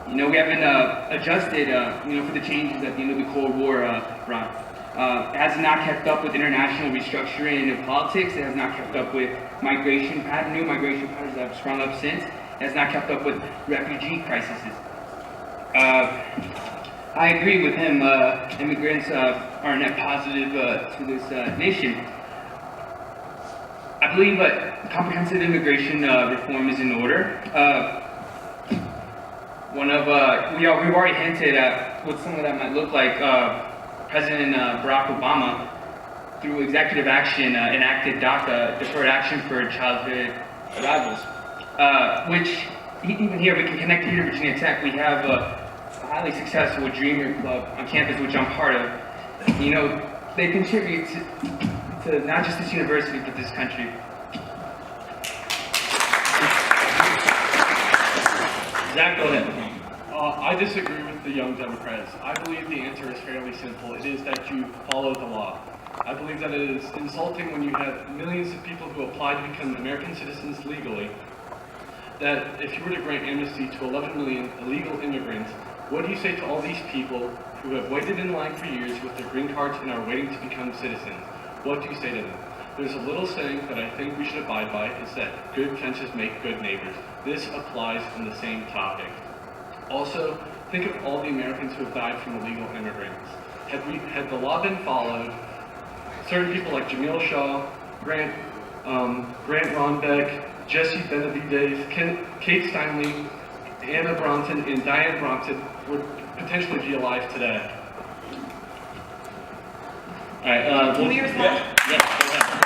Speaker 12: You know, we haven't adjusted, you know, for the changes at the end of the Cold War run. It has not kept up with international restructuring of politics. It has not kept up with new migration patterns that have sprung up since. It has not kept up with refugee crises. I agree with him. Immigrants are a net positive to this nation. I believe comprehensive immigration reform is in order. We've already hinted at what some of that might look like. President Barack Obama, through executive action, enacted DACA, Deferred Action for Childhood Arrivals, which even here, we can connect here to Virginia Tech. We have a highly successful Dreamer Club on campus, which I'm part of. You know, they contribute to not just this university, but this country.
Speaker 1: Zach, go ahead.
Speaker 6: I disagree with the Young Democrats. I believe the answer is fairly simple. It is that you follow the law. I believe that it is insulting when you have millions of people who apply to become American citizens legally, that if you were to grant amnesty to 11 million illegal immigrants, what do you say to all these people who have waited in line for years with their green cards and are waiting to become citizens? What do you say to them? There's a little saying that I think we should abide by, is that good fences make good neighbors. This applies on the same topic. Also, think of all the Americans who have died from illegal immigrants. Had the law been followed, certain people like Jamil Shaw, Grant Ronbeck, Jesse Benavides, Kate Steinle, Anna Bronson, and Diane Bronson would potentially be alive today.
Speaker 1: All right.
Speaker 4: Can we respond?
Speaker 1: Yes, go ahead.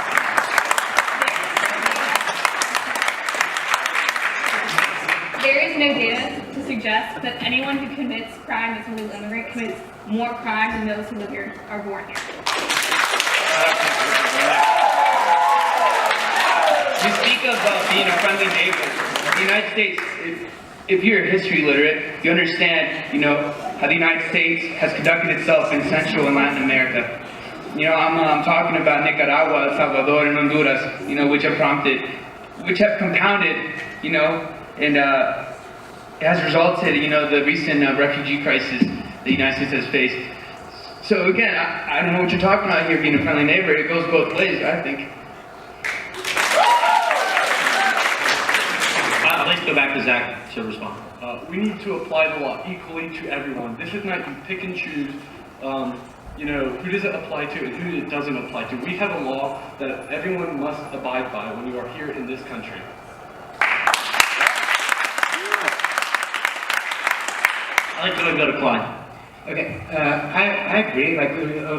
Speaker 4: There is no data to suggest that anyone who commits crime as an illegal immigrant commits more crime than those who live here are born here.
Speaker 12: You speak of being a friendly neighbor. The United States, if you're history literate, you understand, you know, how the United States has conducted itself in Central and Latin America. You know, I'm talking about Nicaragua, El Salvador, and Honduras, you know, which have compounded, you know, and it has resulted, you know, the recent refugee crisis the United States has faced. So again, I don't know what you're talking about here, being a friendly neighbor. It goes both ways, I think.
Speaker 1: I'd like to go back to Zach to respond.
Speaker 6: We need to apply the law equally to everyone. This is not you pick and choose, you know, who does it apply to and who it doesn't apply to. We have a law that everyone must abide by when you are here in this country.
Speaker 1: I'd like to go to Clyde.
Speaker 11: Okay, I agree, like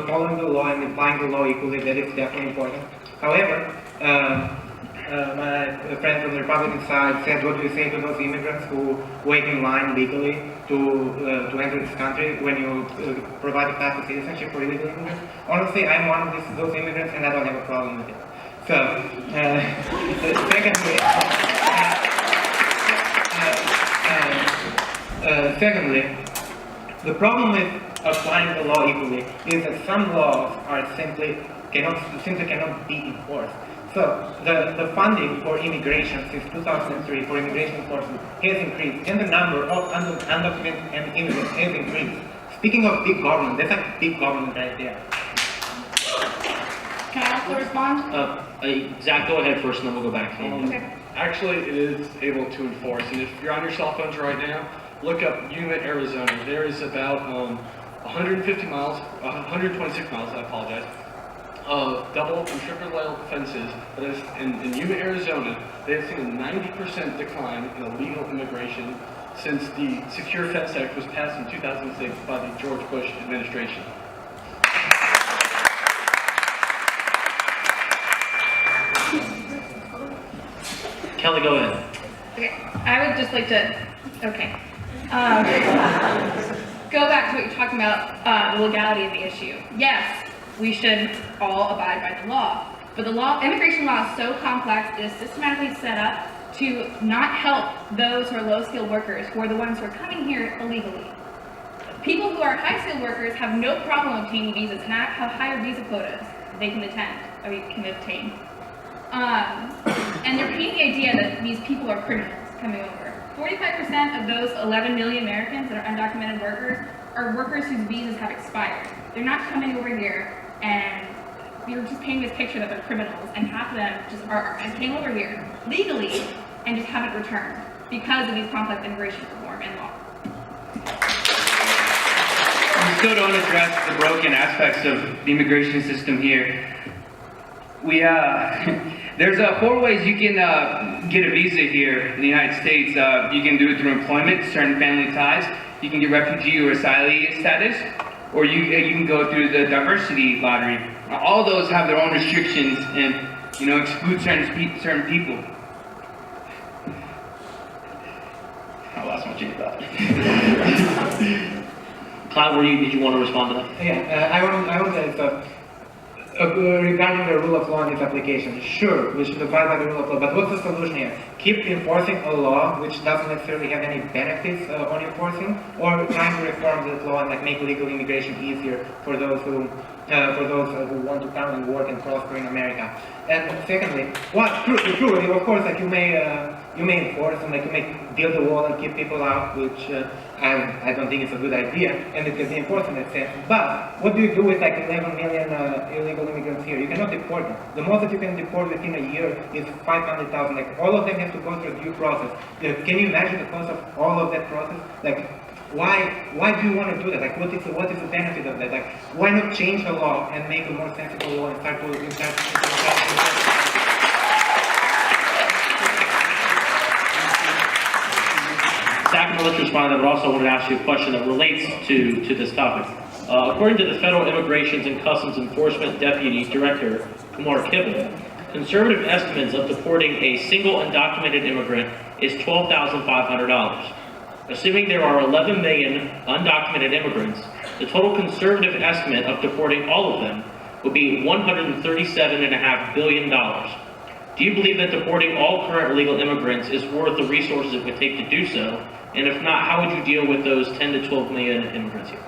Speaker 11: following the law and applying the law equally, that is definitely important. However, my friend from the Republican side said, what do you say to those immigrants who wait in line legally to enter this country when you provide a path to citizenship for illegal immigrants? Honestly, I'm one of those immigrants and I don't have a problem with it. So, secondly, the problem with applying the law equally is that some laws are simply cannot be enforced. So the funding for immigration since 2003 for immigration enforcement has increased, and the number of undocumented immigrants has increased. Speaking of big government, that's like big government right there.
Speaker 4: Can I also respond?
Speaker 1: Zach, go ahead first, and then we'll go back to you.
Speaker 4: Okay.
Speaker 6: Actually, it is able to enforce, and if you're on your cell phones right now, look up Yuma, Arizona. There is about 126 miles, I apologize, of double and triple rail fences. That is, in Yuma, Arizona, they have seen a 90% decline in illegal immigration since the Secure Fence Act was passed in 2006 by the George Bush administration.
Speaker 1: Kelly, go ahead.
Speaker 4: Okay, I would just like to, go back to what you're talking about, the legality of the issue. Yes, we should all abide by the law, but the immigration law is so complex, it is systematically set up to not help those who are low-skilled workers, who are the ones who are coming here illegally. People who are high-skilled workers have no problem obtaining visas and have higher visa quotas they can obtain. And they're painting the idea that these people are criminals coming over. 45% of those 11 million Americans that are undocumented workers are workers whose visas have expired. They're not coming over here and you're just painting this picture that they're criminals, and half of them just and came over here legally and just haven't returned because of these complex immigration reform and law.
Speaker 12: We still don't address the broken aspects of the immigration system here. There's 4 ways you can get a visa here in the United States. You can do it through employment, certain family ties. You can get refugee or asylee status, or you can go through the diversity lottery. All those have their own restrictions and exclude certain people. I lost my train of thought.
Speaker 1: Cloud, did you want to respond to that?
Speaker 11: Yeah, I want to say regarding the rule of law and its application. Sure, we should abide by the rule of law, but what's the solution here? Keep enforcing a law which doesn't necessarily have any benefits on enforcing, or trying to reform that law and make legal immigration easier for those who want to come and work and prosper in America. And secondly, true, of course, you may enforce and you may build a wall and keep people out, which I don't think it's a good idea, and it can be enforced in that sense. But what do you do with 11 million illegal immigrants here? You cannot deport them. The most that you can deport within a year is 500,000. All of them have to go through a due process. Can you imagine the cost of all of that process? Why do you want to do that? What is the benefit of that? Why not change the law and make a more sensible law and start to
Speaker 1: Zach, I'm going to let you respond to that, but also wanted to ask you a question that relates to this topic. According to the Federal Immigrations and Customs Enforcement Deputy Director, Kumar Kibble, conservative estimates of deporting a single undocumented immigrant is $12,500. Assuming there are 11 million undocumented immigrants, the total conservative estimate of deporting all of them would be $137.5 billion. Do you believe that deporting all current legal immigrants is worth the resources it would take to do so? And if not, how would you deal with those 10 to 12 million immigrants here?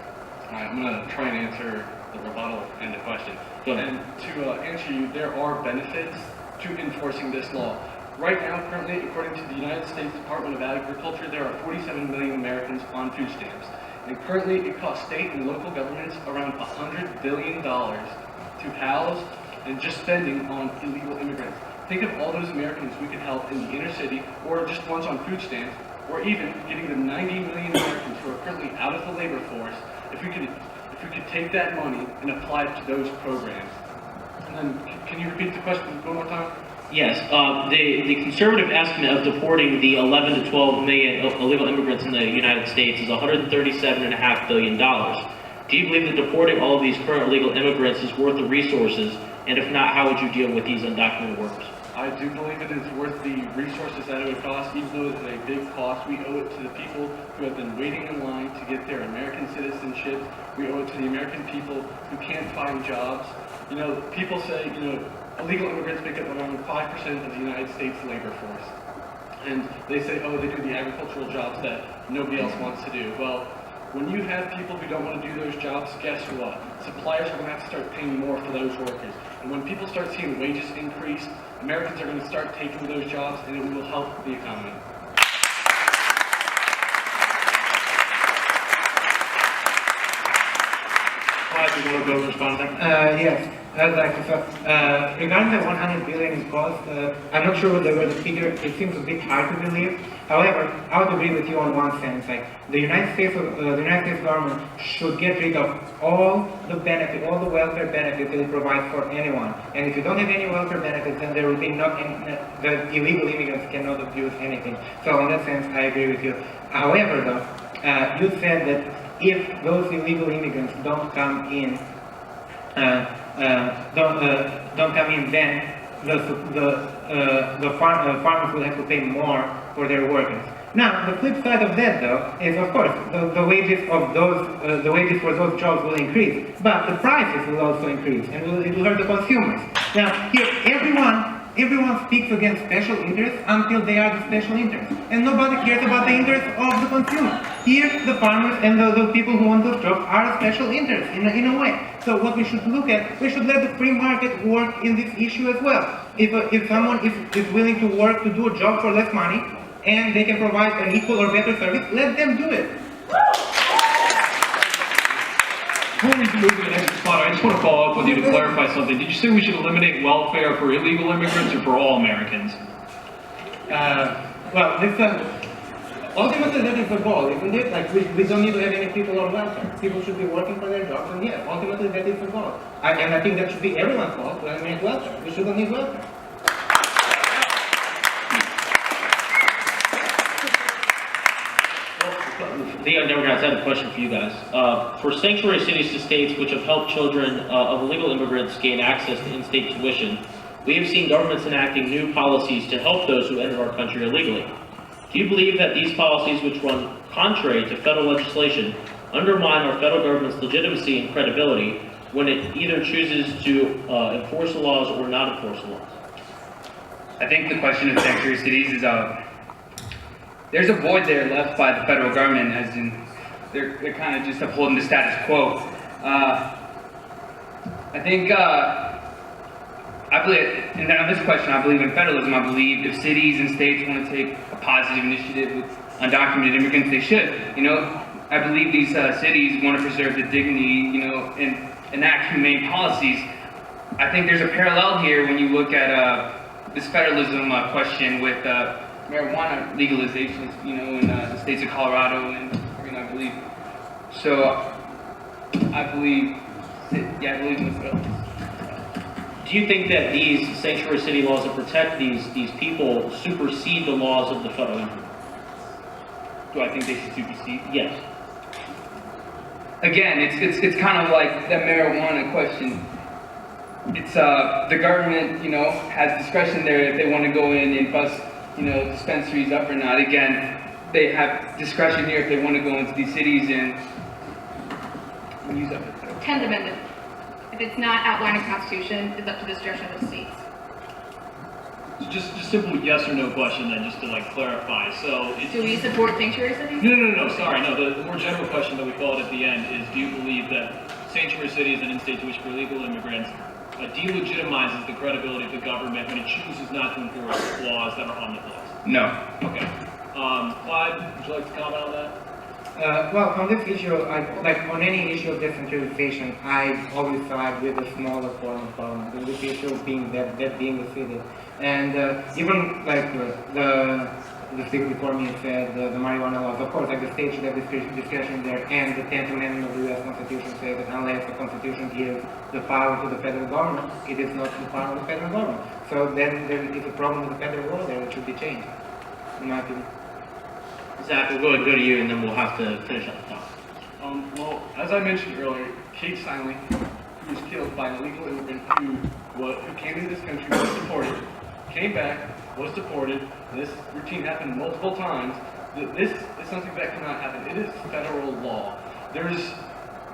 Speaker 6: I'm going to try and answer the rebuttal and the question.
Speaker 1: Go ahead.
Speaker 6: And to answer you, there are benefits to enforcing this law. Right now, currently, according to the United States Department of Agriculture, there are 47 million Americans on food stamps. And currently, it costs state and local governments around $100 billion to house and just spending on illegal immigrants. Think of all those Americans we could help in the inner city, or just ones on food stamps, or even getting the 90 million Americans who are currently out of the labor force. If we could take that money and apply it to those programs. And then, can you repeat the question one more time?
Speaker 1: Yes, the conservative estimate of deporting the 11 to 12 million illegal immigrants in the United States is $137.5 billion. Do you believe that deporting all of these current illegal immigrants is worth the resources? And if not, how would you deal with these undocumented workers?
Speaker 6: I do believe it is worth the resources that it would cost, even though it's a big cost. We owe it to the people who have been waiting in line to get their American citizenship. We owe it to the American people who can't find jobs. People say, illegal immigrants make up around 5% of the United States labor force. And they say, oh, they do the agricultural jobs that nobody else wants to do. Well, when you have people who don't want to do those jobs, guess what? Suppliers are going to have to start paying more for those workers. And when people start seeing wages increase, Americans are going to start taking those jobs, and it will help the economy.
Speaker 1: Clyde, you want to go respond to that?
Speaker 11: Yes, I'd like to. Regarding the 100 billion in cost, I'm not sure whether the figure, it seems a bit hard to believe. However, I would agree with you on one sense. The United States government should get rid of all the benefits, all the welfare benefits that it provides for anyone. And if you don't have any welfare benefits, then there will be nothing. The illegal immigrants cannot abuse anything. So in that sense, I agree with you. However, though, you said that if those illegal immigrants don't come in, then the farmers will have to pay more for their workers. Now, the flip side of that, though, is of course the wages of the wages for those jobs will increase, but the prices will also increase, and it will hurt the consumers. Now, here everyone speaks against special interests until they are the special interests, and nobody cares about the interests of the consumer. Here, the farmers and the people who want those jobs are a special interest in a way. So what we should look at, we should let the free market work in this issue as well. If someone is willing to work to do a job for less money, and they can provide an equal or better service, let them do it.
Speaker 2: Before we move to the next spot, I just want to follow up with you to clarify something. Did you say we should eliminate welfare for illegal immigrants or for all Americans?
Speaker 11: Well, this ultimately that is the goal, isn't it? Like we don't need to have any people on welfare. People should be working for their jobs, and yeah, ultimately that is the goal. And I think that should be everyone's goal to eliminate welfare. We shouldn't need welfare.
Speaker 1: The Young Democrats, I have a question for you guys. For sanctuary cities to states which have helped children of illegal immigrants gain access to in-state tuition, we have seen governments enacting new policies to help those who enter our country illegally. Do you believe that these policies, which run contrary to federal legislation, undermine our federal government's legitimacy and credibility when it either chooses to enforce the laws or not enforce the laws?
Speaker 12: I think the question of sanctuary cities is there's a void there left by the federal government, as in they're kind of just upholding the status quo. I think I believe, and then on this question, I believe in federalism. I believe if cities and states want to take a positive initiative with undocumented immigrants, they should. I believe these cities want to preserve the dignity, and enact humane policies. I think there's a parallel here when you look at this federalism question with marijuana legalization, in the states of Colorado and Oregon, I believe. So I believe in the federalism.
Speaker 1: Do you think that these sanctuary city laws that protect these people supersede the laws of the federal government?
Speaker 12: Do I think they should supersede?
Speaker 1: Yes.
Speaker 12: Again, it's kind of like that marijuana question. It's the government, has discretion there if they want to go in and bust, dispensaries up or not. Again, they have discretion here if they want to go into these cities and use up it.
Speaker 4: 10th Amendment. If it's not outlined in the Constitution, it's up to the discretion of the states.
Speaker 2: So just simple yes or no question then, just to clarify. So
Speaker 4: Do we support sanctuary cities?
Speaker 2: No, sorry, no. The more general question that we followed at the end is, do you believe that sanctuary cities and in-state tuition for illegal immigrants delegitimizes the credibility of the government when it chooses not to enforce laws that are on the books?
Speaker 12: No.
Speaker 2: Okay. Clyde, would you like to comment on that?
Speaker 11: Well, on this issue, on any issue of decentralization, I always side with a smaller form of government. And this issue being that being the city, and even the speaker before me said the marijuana laws. Of course, the state should have discretion there, and the 10th Amendment of the U.S. Constitution says that unless the Constitution gives the power to the federal government, it is not the power of the federal government. So then there is a problem with the federal law there that should be changed, in my opinion.
Speaker 1: Zach, we'll go to you, and then we'll have to finish up the talk.
Speaker 6: Well, as I mentioned earlier, Kate Steinle, who was killed by an illegal immigrant who came into this country, was deported, came back, was deported. This routine happened multiple times. This is something that cannot happen. It is federal law.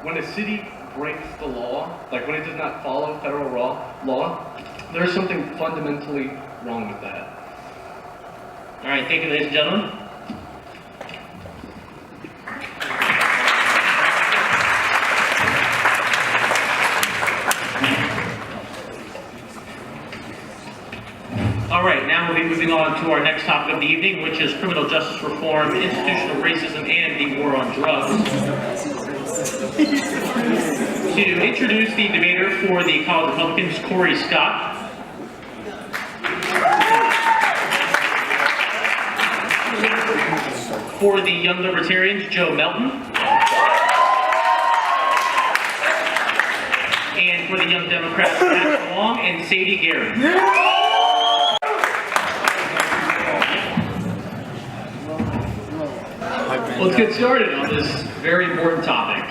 Speaker 6: When a city breaks the law, when it does not follow federal law, there's something fundamentally wrong with that.
Speaker 1: All right, thank you, ladies and gentlemen. All right, now we'll be moving on to our next topic of the evening, which is criminal justice reform, institutional racism, and the war on drugs. To introduce the debater for the College Republicans, Corey Scott. For the Young Libertarians, Joe Melton. And for the Young Democrats, Matt Long and Sadie Garrett.
Speaker 2: Let's get started on this very important topic.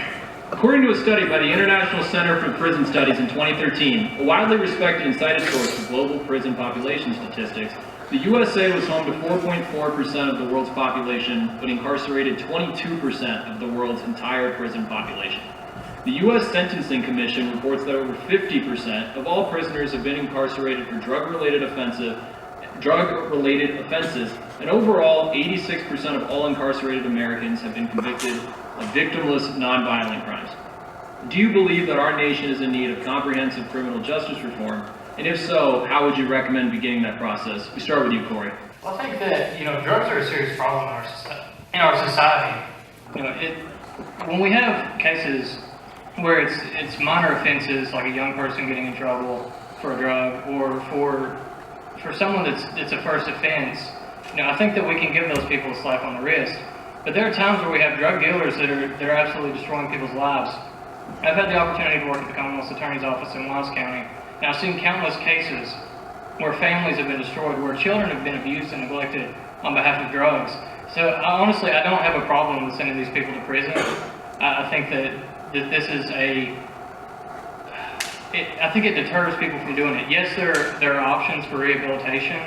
Speaker 2: According to a study by the International Center for Prison Studies in 2013, a widely respected and cited source for global prison population statistics, the USA was home to 4.4% of the world's population, but incarcerated 22% of the world's entire prison population. The U.S. Sentencing Commission reports that over 50% of all prisoners have been incarcerated for drug-related offenses, and overall, 86% of all incarcerated Americans have been convicted of victimless, nonviolent crimes. Do you believe that our nation is in need of comprehensive criminal justice reform? And if so, how would you recommend beginning that process? We start with you, Corey.
Speaker 13: Well, I think that, drugs are a serious problem in our society.
Speaker 8: When we have cases where it's minor offenses, like a young person getting in trouble for a drug, or for someone that's a first offense, I think that we can give those people a slap on the wrist. But there are times where we have drug dealers that are absolutely destroying people's lives. I've had the opportunity to work at the Commonwealth Attorney's Office in Miles County, and I've seen countless cases where families have been destroyed, where children have been abused and neglected on behalf of drugs. So honestly, I don't have a problem with sending these people to prison. I think that this is I think it deters people from doing it. Yes, there are options for rehabilitation.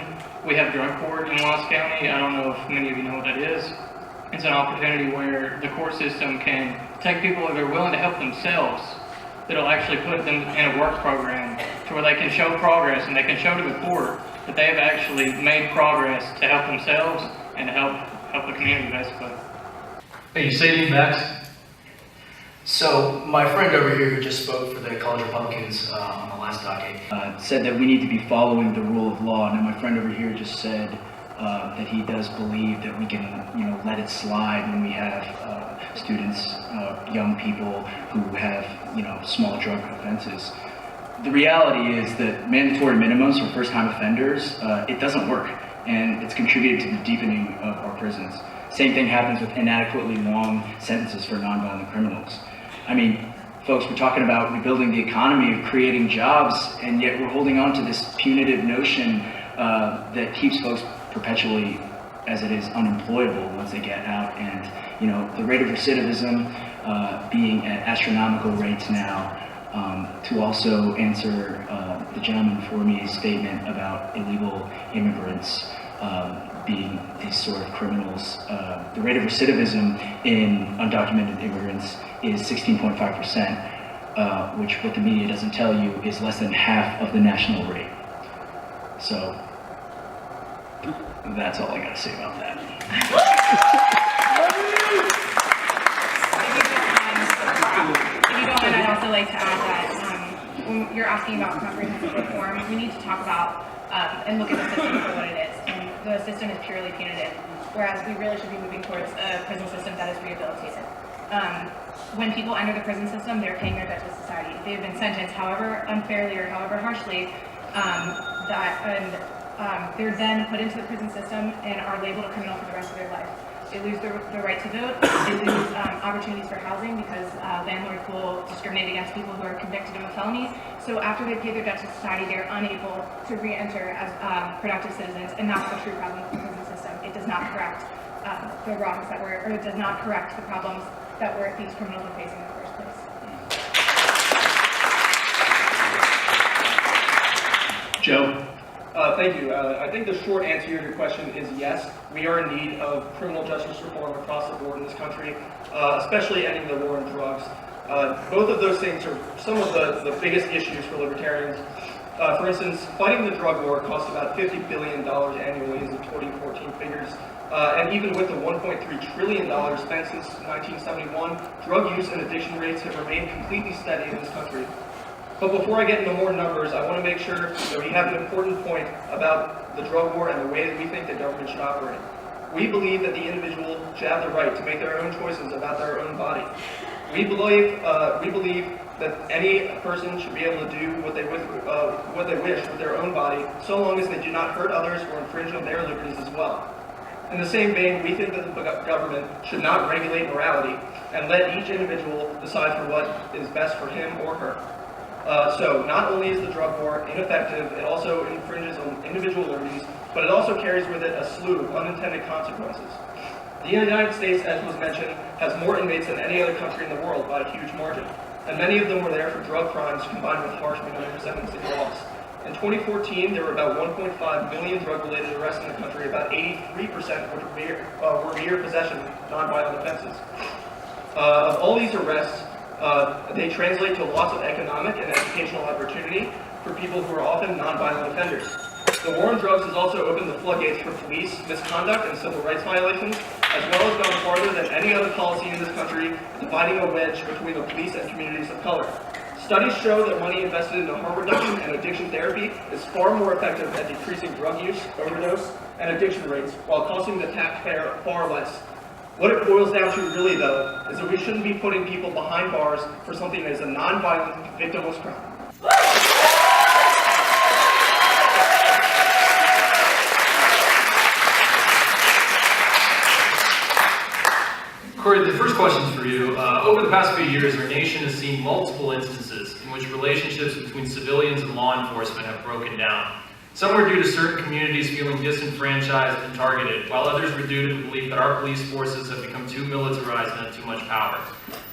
Speaker 8: We have drug court in Miles County. I don't know if many of you know what that is. It's an opportunity where the court system can take people that are willing to help themselves, that'll actually put them in a work program to where they can show progress and they can show to the court that they have actually made progress to help themselves and to help the community, basically.
Speaker 13: Are you saving backs?
Speaker 14: So my friend over here who just spoke for the College Republicans on the last docket
Speaker 7: said that we need to be following the rule of law. Now my friend over here just said that he does believe that we can, let it slide when we have students, young people who have, small drug offenses. The reality is that mandatory minimums for first-time offenders, it doesn't work, and it's contributed to the deepening of our prisons. Same thing happens with inadequately long sentences for nonviolent criminals. I mean, folks, we're talking about rebuilding the economy, of creating jobs, and yet we're holding on to this punitive notion that keeps folks perpetually, as it is, unemployable once they get out. And, the rate of recidivism being at astronomical rates now. To also answer the gentleman before me's statement about illegal immigrants being these sort of criminals, the rate of recidivism in undocumented immigrants is 16.5%, which what the media doesn't tell you is less than half of the national rate. So that's all I got to say about that.
Speaker 4: If you don't mind, I'd also like to add that when you're asking about comprehensive reform, we need to talk about and look at the system for what it is. And the system is purely punitive, whereas we really should be moving towards a prison system that is rehabilitative. When people enter the prison system, they're paying their debt to society. They have been sentenced, however unfairly or however harshly, they're then put into the prison system and are labeled a criminal for the rest of their life. They lose the right to vote. They lose opportunities for housing because landlords will discriminate against people who are convicted of a felony. So after they pay their debt to society, they're unable to re-enter as productive citizens, and that's the true problem with the prison system. It does not correct the wrongs that were, or it does not correct the problems that these criminals are facing in the first place.
Speaker 3: Joe?
Speaker 6: Thank you. I think the short answer to your question is yes. We are in need of criminal justice reform across the board in this country, especially ending the war on drugs. Both of those things are some of the biggest issues for libertarians. For instance, fighting the drug war costs about $50 billion annually as the 2014 figures. And even with the $1.3 trillion spent since 1971, drug use and addiction rates have remained completely steady in this country. But before I get into more numbers, I want to make sure that we have an important point about the drug war and the way that we think the government should operate. We believe that the individual should have the right to make their own choices about their own body. We believe that any person should be able to do what they wish with their own body, so long as they do not hurt others or infringe on their liberties as well. In the same vein, we think that the government should not regulate morality and let each individual decide for what is best for him or her. So not only is the drug war ineffective, it also infringes on individual liberties, but it also carries with it a slew of unintended consequences. The United States, as was mentioned, has more inmates than any other country in the world by a huge margin, and many of them were there for drug crimes combined with harsh minimum sentencing laws. In 2014, there were about 1.5 million drug-related arrests in the country, about 83% were mere possession, non-violent offenses. Of all these arrests, they translate to a loss of economic and educational opportunity for people who are often nonviolent offenders. The war on drugs has also opened the floodgates for police misconduct and civil rights violations, as well as gone farther than any other policy in this country, dividing a wedge between the police and communities of color. Studies show that money invested into harm reduction and addiction therapy is far more effective at decreasing drug use, overdose,
Speaker 15: and addiction rates while costing the taxpayer far less. What it boils down to really, though, is that we shouldn't be putting people behind bars for something that is a non-violent, victimless crime.
Speaker 3: Corey, the first question is for you. Over the past few years, our nation has seen multiple instances in which relationships between civilians and law enforcement have broken down. Some were due to certain communities feeling disenfranchised and targeted, while others were due to the belief that our police forces have become too militarized and have too much power.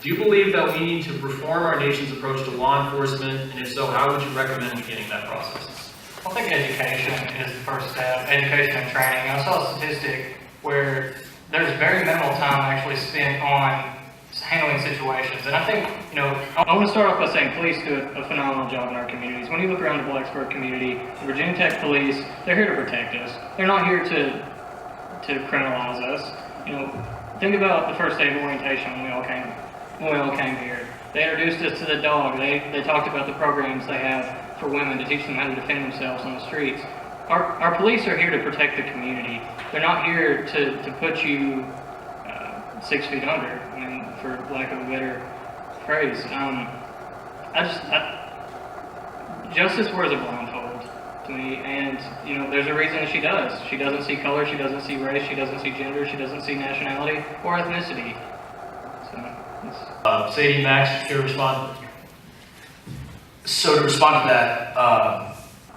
Speaker 3: Do you believe that we need to reform our nation's approach to law enforcement, and if so, how would you recommend beginning that process?
Speaker 13: I think education is the first step, education and training. I saw a statistic where there's very minimal time actually spent on handling situations, and I think,
Speaker 8: I want to start off by saying police do a phenomenal job in our communities. When you look around the Blacksburg community, the Virginia Tech police, they're here to protect us. They're not here to criminalize us. Think about the first day of orientation when we all came here. They introduced us to the dog. They talked about the programs they have for women to teach them how to defend themselves on the streets. Our police are here to protect the community. They're not here to put you 6 feet under, for lack of a better phrase. Justice wears a blindfold to me, and there's a reason she does. She doesn't see color, she doesn't see race, she doesn't see gender, she doesn't see nationality or ethnicity.
Speaker 3: Sadie, Max, your respond.
Speaker 14: So to respond to that,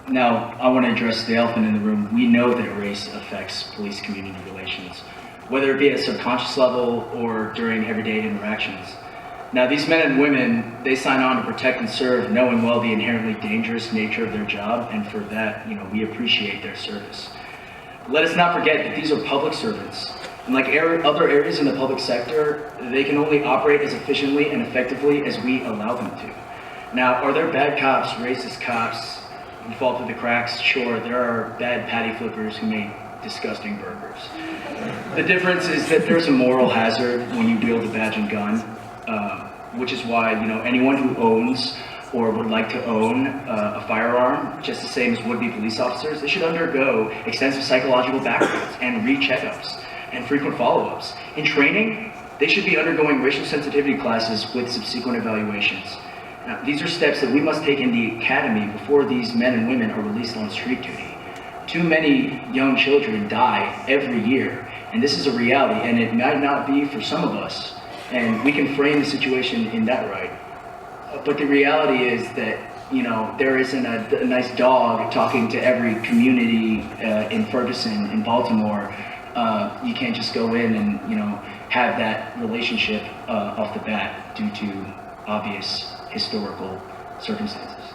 Speaker 7: Now, I want to address the elephant in the room. We know that race affects police-community relations, whether it be at a subconscious level or during everyday interactions. Now, these men and women, they sign on to protect and serve, knowing well the inherently dangerous nature of their job, and for that, we appreciate their service. Let us not forget that these are public servants, and like other areas in the public sector, they can only operate as efficiently and effectively as we allow them to. Now, are there bad cops, racist cops, who fall through the cracks? Sure, there are bad patty flippers who make disgusting burgers. The difference is that there's a moral hazard when you wield a badge and gun, which is why, anyone who owns or would like to own a firearm, just the same as would-be police officers, they should undergo extensive psychological backgrounds and re-checkups and frequent follow-ups. In training, they should be undergoing racial sensitivity classes with subsequent evaluations. Now, these are steps that we must take in the academy before these men and women are released on street duty. Too many young children die every year, and this is a reality, and it might not be for some of us, and we can frame the situation in that right. But the reality is that, there isn't a nice dog talking to every community in Ferguson, in Baltimore. You can't just go in and, have that relationship off the bat due to obvious historical circumstances.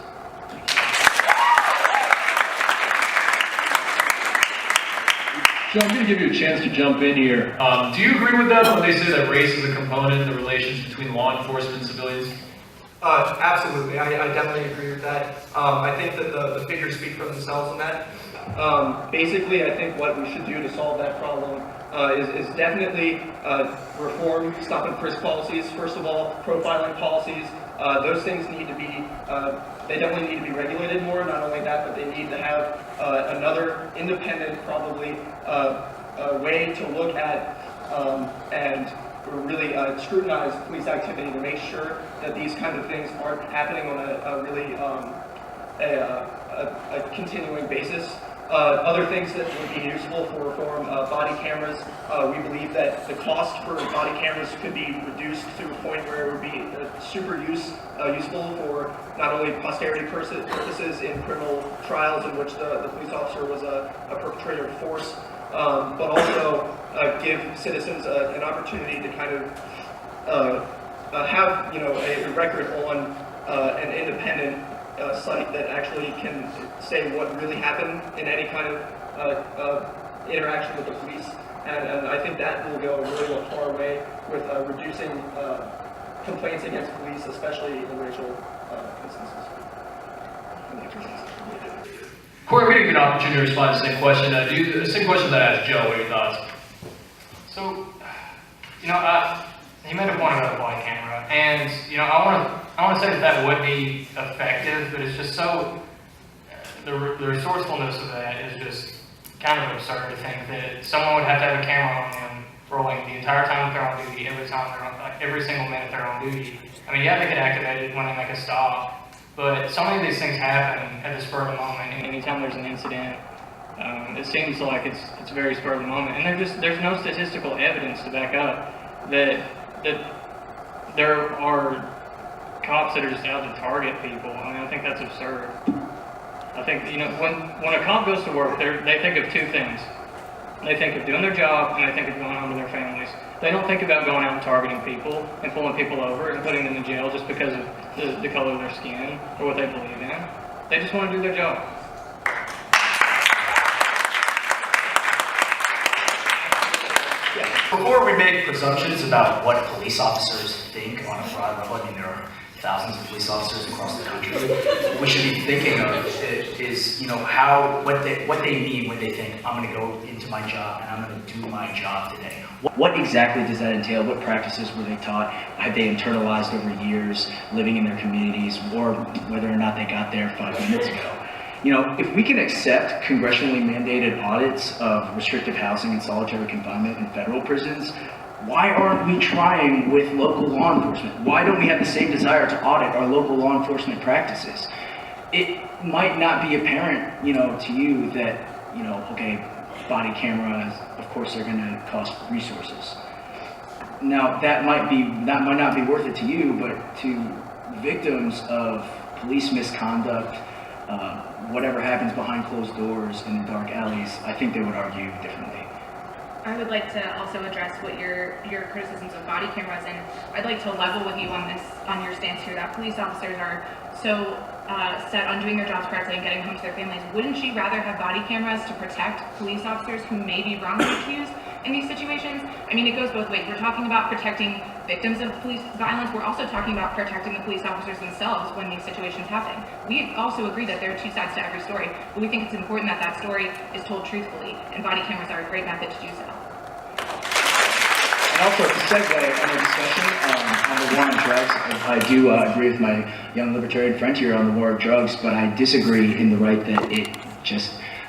Speaker 3: Joe, I'm going to give you a chance to jump in here. Do you agree with them when they say that race is a component in the relations between law enforcement and civilians?
Speaker 15: Absolutely, I definitely agree with that. I think that the figures speak for themselves on that. Basically, I think what we should do to solve that problem is definitely reform stop and frisk policies, first of all, profiling policies. Those things need to be, they definitely need to be regulated more. Not only that, but they need to have another independent, probably, way to look at and really scrutinize police activity to make sure that these kind of things aren't happening on a really a continuing basis. Other things that would be useful for reform, body cameras. We believe that the cost for body cameras could be reduced to a point where it would be super useful for not only posterity purposes in criminal trials in which the police officer was a perpetrator of force, but also give citizens an opportunity to kind of have a record on an independent site that actually can say what really happened in any kind of interaction with the police, and I think that will go a really far way with reducing complaints against police, especially in racial instances.
Speaker 3: Corey, we didn't get an opportunity to respond to the same question. The same question that I asked Joe. What are your thoughts?
Speaker 13: So, you made a point about the body camera, and I want to say that would be effective, but it's just so the resourcefulness of that is just kind of absurd to think that someone would have to have a camera on them rolling the entire time that they're on duty, every time they're on, like, every single minute they're on duty. I mean, yeah, they get activated when they make a stop, but so many of these things happen at the spur of the moment.
Speaker 10: And anytime there's an incident, it seems like it's very spur of the moment, and there's no statistical evidence to back up that there are cops that are just out to target people. I mean, I think that's absurd. I think, when a cop goes to work, they think of two things. They think of doing their job, and they think of going home to their families. They don't think about going out and targeting people and pulling people over and putting them in jail just because of the color of their skin or what they believe in. They just want to do their job.
Speaker 14: Before we make presumptions about what police officers think on a broad level, I mean, there are thousands of police officers across the country. What we should be thinking of is, what they mean when they think, I'm going to go into my job and I'm going to do my job today.
Speaker 7: What exactly does that entail? What practices were they taught? Had they internalized over years, living in their communities, or whether or not they got there 5 minutes ago? If we can accept congressionally mandated audits of restrictive housing and solitary confinement in federal prisons, why aren't we trying with local law enforcement? Why don't we have the same desire to audit our local law enforcement practices? It might not be apparent, to you that, okay, body cameras, of course, they're going to cost resources. Now, that might not be worth it to you, but to victims of police misconduct, whatever happens behind closed doors in the dark alleys, I think they would argue differently.
Speaker 4: I would like to also address what your criticisms of body cameras, and I'd like to level with you on your stance here that police officers are so set on doing their jobs correctly and getting home to their families. Wouldn't you rather have body cameras to protect police officers who may be wrongly accused in these situations? I mean, it goes both ways. We're talking about protecting victims of police violence. We're also talking about protecting the police officers themselves when these situations happen. We also agree that there are two sides to every story, but we think it's important that that story is told truthfully, and body cameras are a great method to do so.
Speaker 7: And also, to segue on the discussion on the war on drugs, I do agree with my young libertarian friend here on the war on drugs, but I disagree in the right that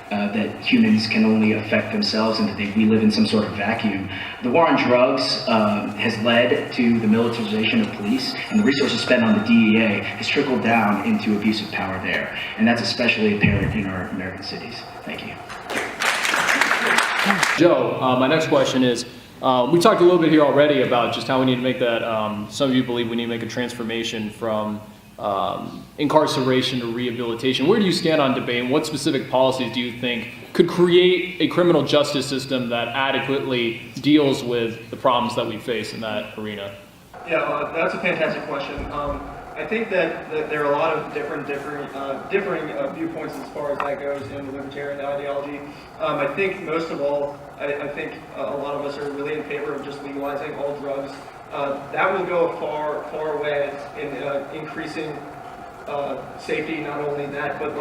Speaker 7: that humans can only affect themselves and that we live in some sort of vacuum. The war on drugs has led to the militarization of police, and the resources spent on the DEA has trickled down into abuse of power there, and that's especially apparent in our American cities. Thank you.
Speaker 3: Joe, my next question is, we talked a little bit here already about just how we need to make that, some of you believe we need to make a transformation from incarceration to rehabilitation. Where do you stand on debate, and what specific policies do you think could create a criminal justice system that adequately deals with the problems that we face in that arena?
Speaker 15: Yeah, that's a fantastic question. I think that there are a lot of differing viewpoints as far as that goes in the libertarian ideology. I think most of all, I think a lot of us are really in favor of just legalizing all drugs. That will go a far way in increasing safety. Not only that, but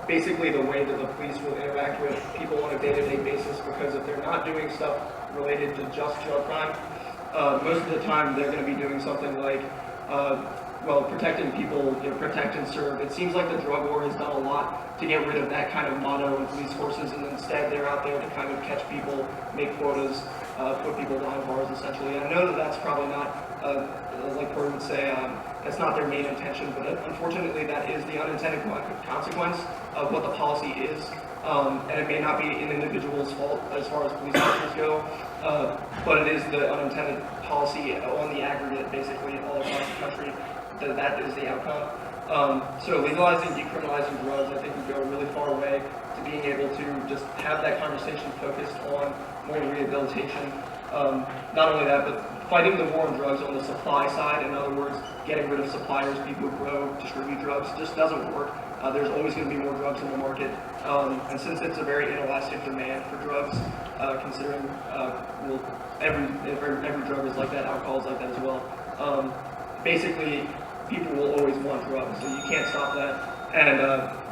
Speaker 15: basically the way that the police will interact with people on a day-to-day basis. Because if they're not doing stuff related to just drug crime, most of the time they're going to be doing something like protecting people, protect and serve. It seems like the drug war has done a lot to get rid of that kind of motto in police forces, and instead they're out there to kind of catch people, make quotas, put people behind bars, essentially. And I know that that's probably not, like Corey would say, that's not their main intention, but unfortunately that is the unintended consequence of what the policy is. And it may not be an individual's fault as far as police officers go, but it is the unintended policy on the aggregate, basically, all across the country, that is the outcome. So legalizing, decriminalizing drugs, I think would go a really far way to being able to just have that conversation focused on more rehabilitation. Not only that, but fighting the war on drugs on the supply side. In other words, getting rid of suppliers, people who grow, distribute drugs, just doesn't work. There's always going to be more drugs in the market. And since it's a very inelastic demand for drugs, considering every drug is like that, alcohol is like that as well. Basically, people will always want drugs, so you can't stop that. And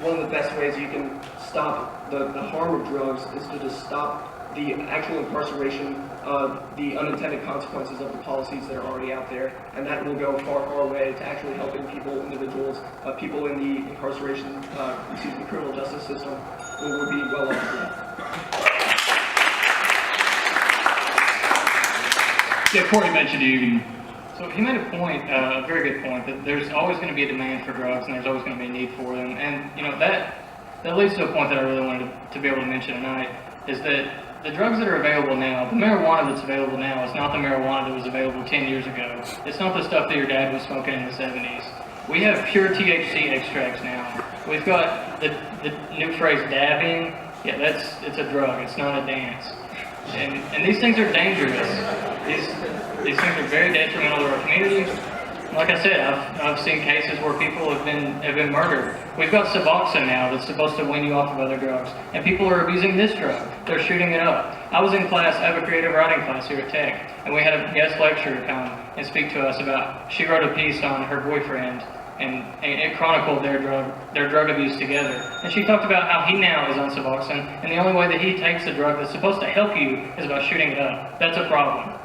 Speaker 15: one of the best ways you can stop the harm of drugs is to just stop the actual incarceration, the unintended consequences of the policies that are already out there, and that will go far, far away to actually helping people, individuals, people in the incarceration, the criminal justice system would be well off for that.
Speaker 2: Yeah, Corey mentioned you.
Speaker 13: So he made a point, a very good point, that there's always going to be a demand for drugs and there's always going to be a need for them. And, you know, that leads to a point that I really wanted to be able to mention tonight, is that the drugs that are available now, the marijuana that's available now is not the marijuana that was available 10 years ago. It's not the stuff that your dad was smoking in the 70s. We have pure THC extracts now. We've got the new phrase dabbing. Yeah, it's a drug. It's not a dance. And these things are dangerous. These things are very detrimental to our community. Like I said, I've seen cases where people have been murdered. We've got Suboxone now that's supposed to wean you off of other drugs, and people are abusing this drug. They're shooting it up. I was in class, I have a creative writing class here at Tech, and we had a guest lecturer come and speak to us about, she wrote a piece on her boyfriend, and it chronicled their drug abuse together. And she talked about how he now is on Suboxone, and the only way that he takes a drug that's supposed to help you is by shooting it up. That's a problem.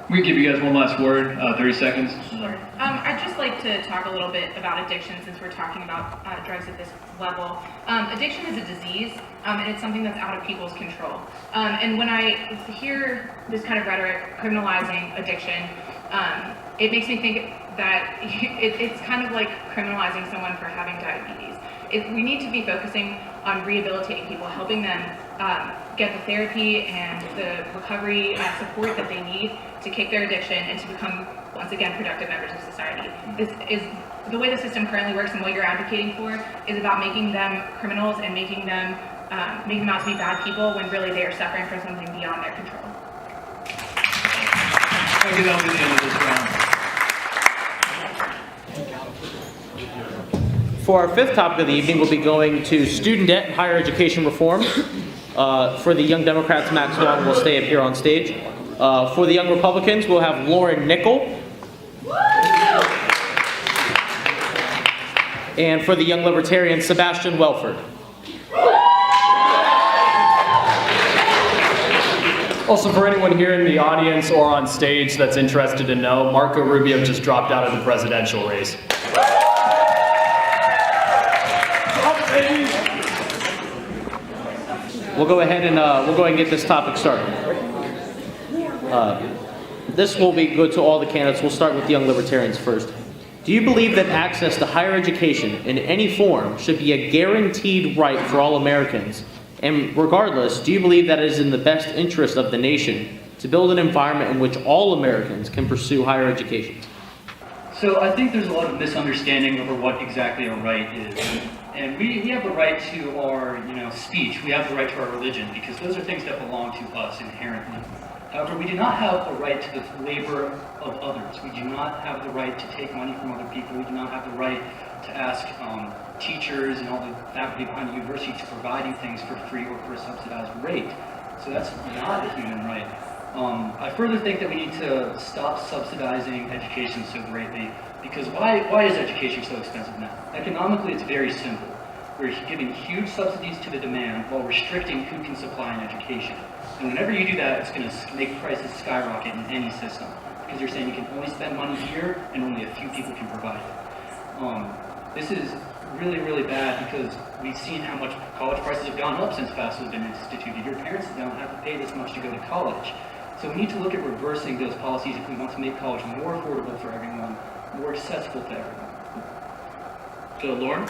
Speaker 2: We can give you guys one last word, 30 seconds.
Speaker 4: Sure. I'd just like to talk a little bit about addiction since we're talking about drugs at this level. Addiction is a disease, and it's something that's out of people's control. And when I hear this kind of rhetoric criminalizing addiction, it makes me think that it's kind of like criminalizing someone for having diabetes. We need to be focusing on rehabilitating people, helping them get the therapy and the recovery support that they need to kick their addiction and to become, once again, productive members of society. This is the way the system currently works, and what you're advocating for is about making them criminals and making them out to be bad people when really they are suffering from something beyond their control.
Speaker 2: Thank you. That'll be the end of this round.
Speaker 1: For our fifth topic of the evening, we'll be going to student debt and higher education reform. For the Young Democrats, Max Long will stay up here on stage. For the Young Republicans, we'll have Lauren Nickel. And for the Young Libertarians, Sebastian Welford.
Speaker 3: Also, for anyone here in the audience or on stage that's interested to know, Marco Rubio just dropped out of the presidential race.
Speaker 1: We'll go ahead and get this topic started. This will be good to all the candidates. We'll start with the Young Libertarians first. Do you believe that access to higher education in any form should be a guaranteed right for all Americans? And regardless, do you believe that it is in the best interest of the nation to build an environment in which all Americans can pursue higher education?
Speaker 8: So I think there's a lot of misunderstanding over what exactly a right is. And we have the right to our, speech. We have the right to our religion, because those are things that belong to us inherently. However, we do not have a right to the labor of others. We do not have the right to take money from other people. We do not have the right to ask teachers and all the faculty behind the university to providing things for free or for a subsidized rate. So that's not a human right. I further think that we need to stop subsidizing education so greatly, because why is education so expensive now? Economically, it's very simple. We're giving huge subsidies to the demand while restricting who can supply an education. And whenever you do that, it's going to make prices skyrocket in any system, because you're saying you can only spend money here and only a few people can provide it. This is really, really bad, because we've seen how much college prices have gone up since FAFSA has been instituted. Your parents don't have to pay this much to go to college. So we need to look at reversing those policies if we want to make college more affordable for everyone, more accessible to everyone.
Speaker 2: So, Lauren?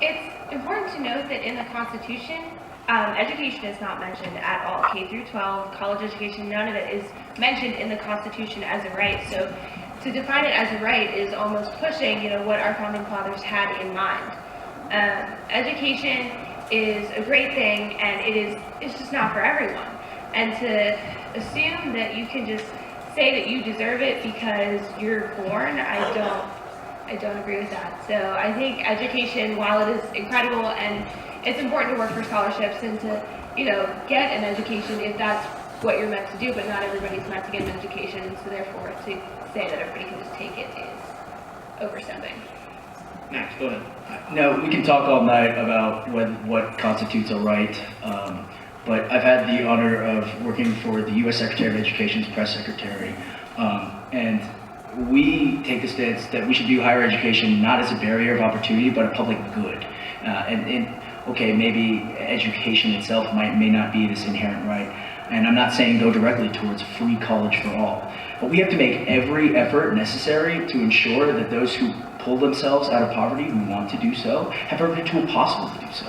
Speaker 16: It's important to note that in the Constitution, education is not mentioned at all. K through 12, college education, none of it is mentioned in the Constitution as a right. So to define it as a right is almost pushing, what our founding fathers had in mind. Education is a great thing, and it's just not for everyone. And to assume that you can just say that you deserve it because you're born, I don't agree with that. So I think education, while it is incredible and it's important to work for scholarships and to, get an education if that's what you're meant to do, but not everybody's meant to get an education, and so therefore to say that everybody can just take it is overstepping.
Speaker 2: Max, go ahead.
Speaker 14: No, we can talk all night about what constitutes a right, but I've had the honor of working for the U.S. Secretary of Education's press secretary, and we take the stance that we should view higher education not as a barrier of opportunity, but a public good. Okay, maybe education itself may not be this inherent right, and I'm not saying go directly towards free college for all, but we have to make every effort necessary to ensure that those who pull themselves out of poverty, who want to do so, have every tool possible to do so.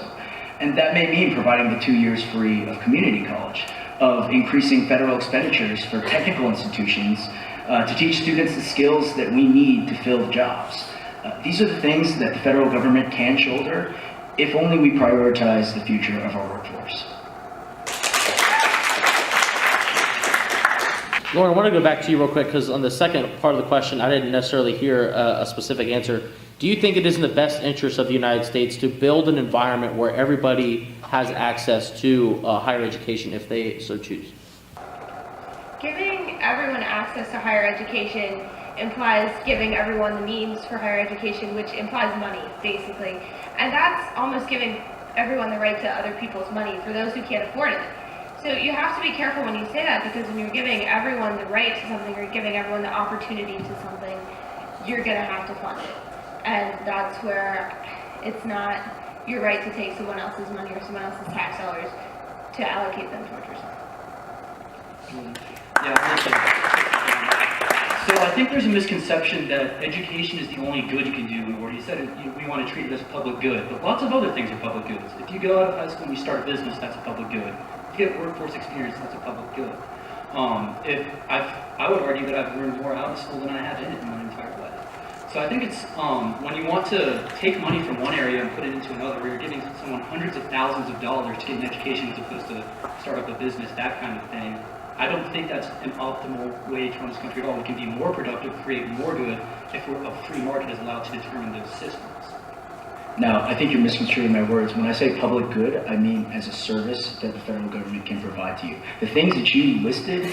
Speaker 14: And that may mean providing the 2 years free of community college, of increasing federal expenditures for technical institutions to teach students the skills that we need to fill the jobs. These are the things that the federal government can shoulder if only we prioritize the future of our workforce.
Speaker 1: Lauren, I want to go back to you real quick because on the second part of the question, I didn't necessarily hear a specific answer. Do you think it is in the best interest of the United States to build an environment where everybody has access to higher education if they so choose?
Speaker 16: Giving everyone access to higher education implies giving everyone the means for higher education, which implies money, basically. And that's almost giving everyone the right to other people's money for those who can't afford it. So you have to be careful when you say that, because when you're giving everyone the right to something or giving everyone the opportunity to something, you're going to have to fund it. And that's where it's not your right to take someone else's money or someone else's tax dollars to allocate them towards yourself.
Speaker 8: So I think there's a misconception that education is the only good you can do, or you said we want to treat it as a public good, but lots of other things are public goods. If you go out of high school and you start a business, that's a public good. If you get workforce experience, that's a public good. I would argue that I've learned more out of school than I have in it in my entire life. So I think it's when you want to take money from one area and put it into another, where you're giving someone hundreds of thousands of dollars to get an education as opposed to start up a business, that kind of thing. I don't think that's an optimal way to run this country at all. We can be more productive, create more good, if a free market is allowed to determine those systems.
Speaker 14: Now, I think you're misconstruing my words. When I say public good, I mean as a service that the federal government can provide to you. The things that you listed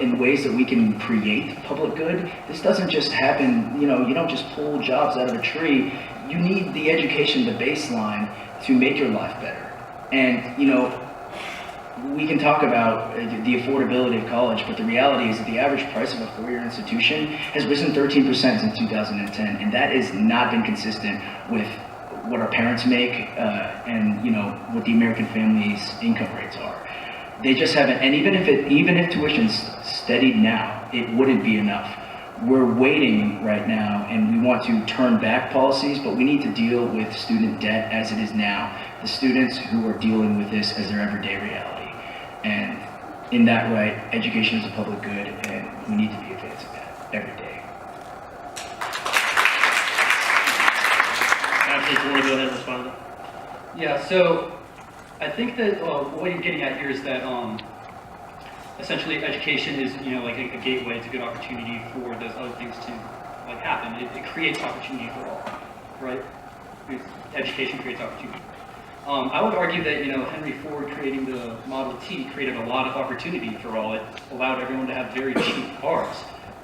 Speaker 14: in ways that we can create public good, this doesn't just happen, you don't just pull jobs out of a tree. You need the education, the baseline, to make your life better. And, we can talk about the affordability of college, but the reality is that the average price of a four-year institution has risen 13% since 2010, and that has not been consistent with what our parents make and what the American family's income rates are. They just haven't, and even if tuition's steadied now, it wouldn't be enough. We're waiting right now, and we want to turn back policies, but we need to deal with student debt as it is now. The students who are dealing with this as their everyday reality. And in that way, education is a public good, and we need to be advancing that every day.
Speaker 1: Ashley, do you want to go ahead and respond to that?
Speaker 8: Yeah, so I think that what you're getting at here is that essentially education is like a gateway to good opportunity for those other things to happen. It creates opportunity for all, right? Education creates opportunity. I would argue that Henry Ford creating the Model T created a lot of opportunity for all. It allowed everyone to have very cheap cars.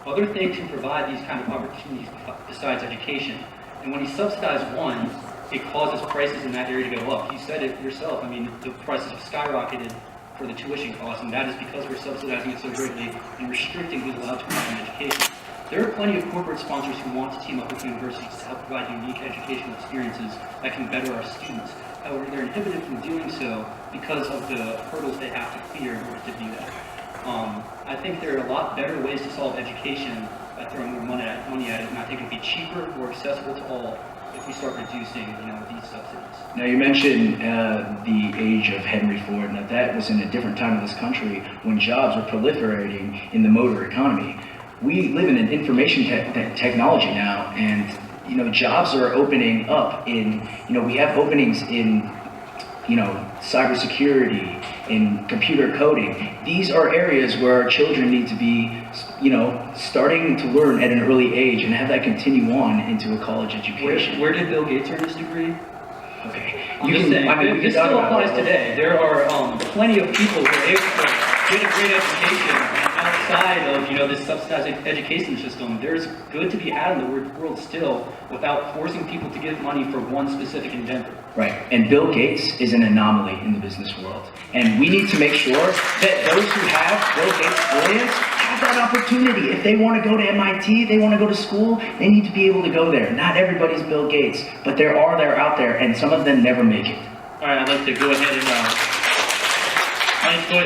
Speaker 8: Other things can provide these kind of opportunities besides education. And when you subsidize one, it causes prices in that area to go up. You said it yourself. I mean, the prices have skyrocketed for the tuition costs, and that is because we're subsidizing it so greatly and restricting who's allowed to provide education. There are plenty of corporate sponsors who want to team up with universities to help provide unique educational experiences that can better our students. However, they're inhibited from doing so because of the hurdles they have to clear in order to do that. I think there are a lot better ways to solve education by throwing more money at it, and I think it would be cheaper, more accessible to all if we start reducing, these subsidies.
Speaker 14: Now, you mentioned the age of Henry Ford. Now, that was in a different time in this country when jobs were proliferating in the motor economy. We live in an information technology now, and jobs are opening up in, we have openings in, cybersecurity, in computer coding. These are areas where our children need to be, starting to learn at an early age and have that continue on into a college education.
Speaker 8: Where did Bill Gates earn his degree?
Speaker 14: Okay.
Speaker 8: This still applies today. There are plenty of people who are able to get a great education outside of, this subsidized education system, there's good to be had in the world still without forcing people to give money for one specific endeavor.
Speaker 14: Right, and Bill Gates is an anomaly in the business world. And we need to make sure that those who have Bill Gates brilliance have that opportunity. If they want to go to MIT, they want to go to school, they need to be able to go there. Not everybody's Bill Gates, but they're out there, and some of them never make it.
Speaker 1: All right, I'd like to go ahead and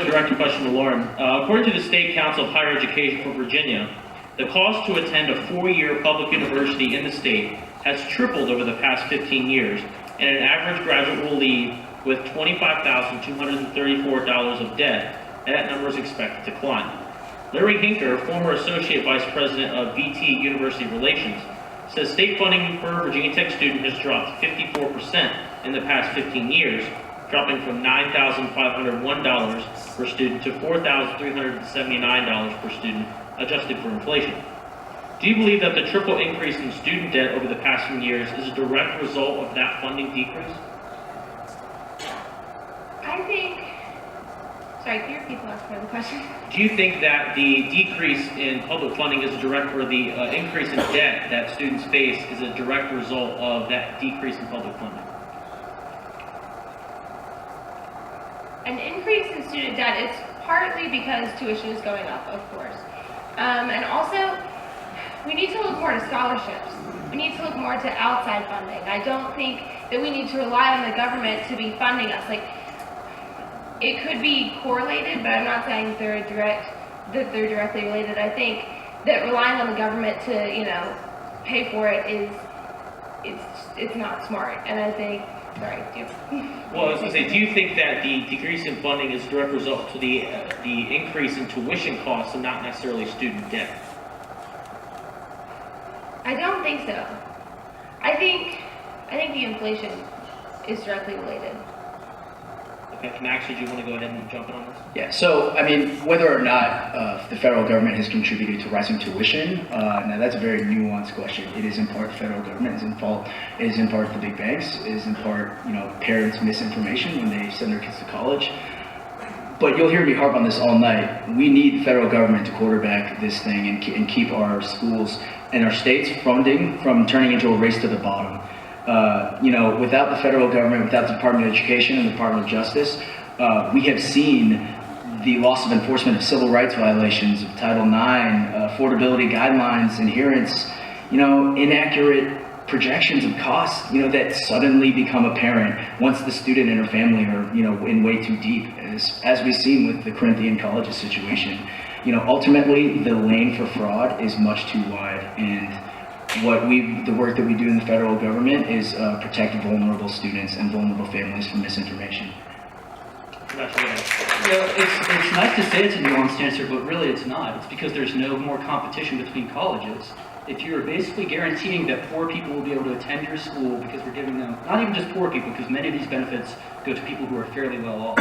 Speaker 1: direct a question to Lauren. According to the State Council of Higher Education for Virginia, the cost to attend a 4-year public university in the state has tripled over the past 15 years, and an average graduate will leave with $25,234 of debt, and that number is expected to climb. Larry Hinker, former Associate Vice President of VT University Relations, says state funding for a Virginia Tech student has dropped 54% in the past 15 years, dropping from $9,501 per student to $4,379 per student, adjusted for inflation. Do you believe that the triple increase in student debt over the past few years is a direct result of that funding decrease?
Speaker 16: I think, sorry, can you repeat the last part of the question?
Speaker 1: Do you think that the decrease in public funding is a direct, or the increase in debt that students face is a direct result of that decrease in public funding?
Speaker 16: An increase in student debt, it's partly because tuition is going up, of course. And also, we need to look more to scholarships. We need to look more to outside funding. I don't think that we need to rely on the government to be funding us. Like, it could be correlated, but I'm not saying they're directly related. I think that relying on the government to, pay for it it's not smart. And I think, sorry,
Speaker 1: well, I was going to say, do you think that the decrease in funding is a direct result to the increase in tuition costs and not necessarily student debt?
Speaker 16: I don't think so. I think the inflation is directly related.
Speaker 1: Okay, Max, did you want to go ahead and jump in on this?
Speaker 14: Yeah, so, whether or not the federal government has contributed to rising tuition, now that's a very nuanced question. It is in part the federal government, it is in part the big banks, it is in part, parents' misinformation when they send their kids to college. But you'll hear me harp on this all night. We need the federal government to quarterback this thing and keep our schools and our states' funding from turning into a race to the bottom. Without the federal government, without the Department of Education and the Department of Justice, we have seen the loss of enforcement of civil rights violations of Title IX, affordability guidelines, adherence, inaccurate projections of costs, that suddenly become apparent once the student and her family are, in way too deep, as we've seen with the Corinthian colleges situation. Ultimately, the lane for fraud is much too wide, and the work that we do in the federal government is protect vulnerable students and vulnerable families from misinformation.
Speaker 8: It's nice to say it's a nuanced answer, but really it's not. It's because there's no more competition between colleges. If you're basically guaranteeing that poor people will be able to attend your school because we're giving them, not even just poor people, because many of these benefits go to people who are fairly well off,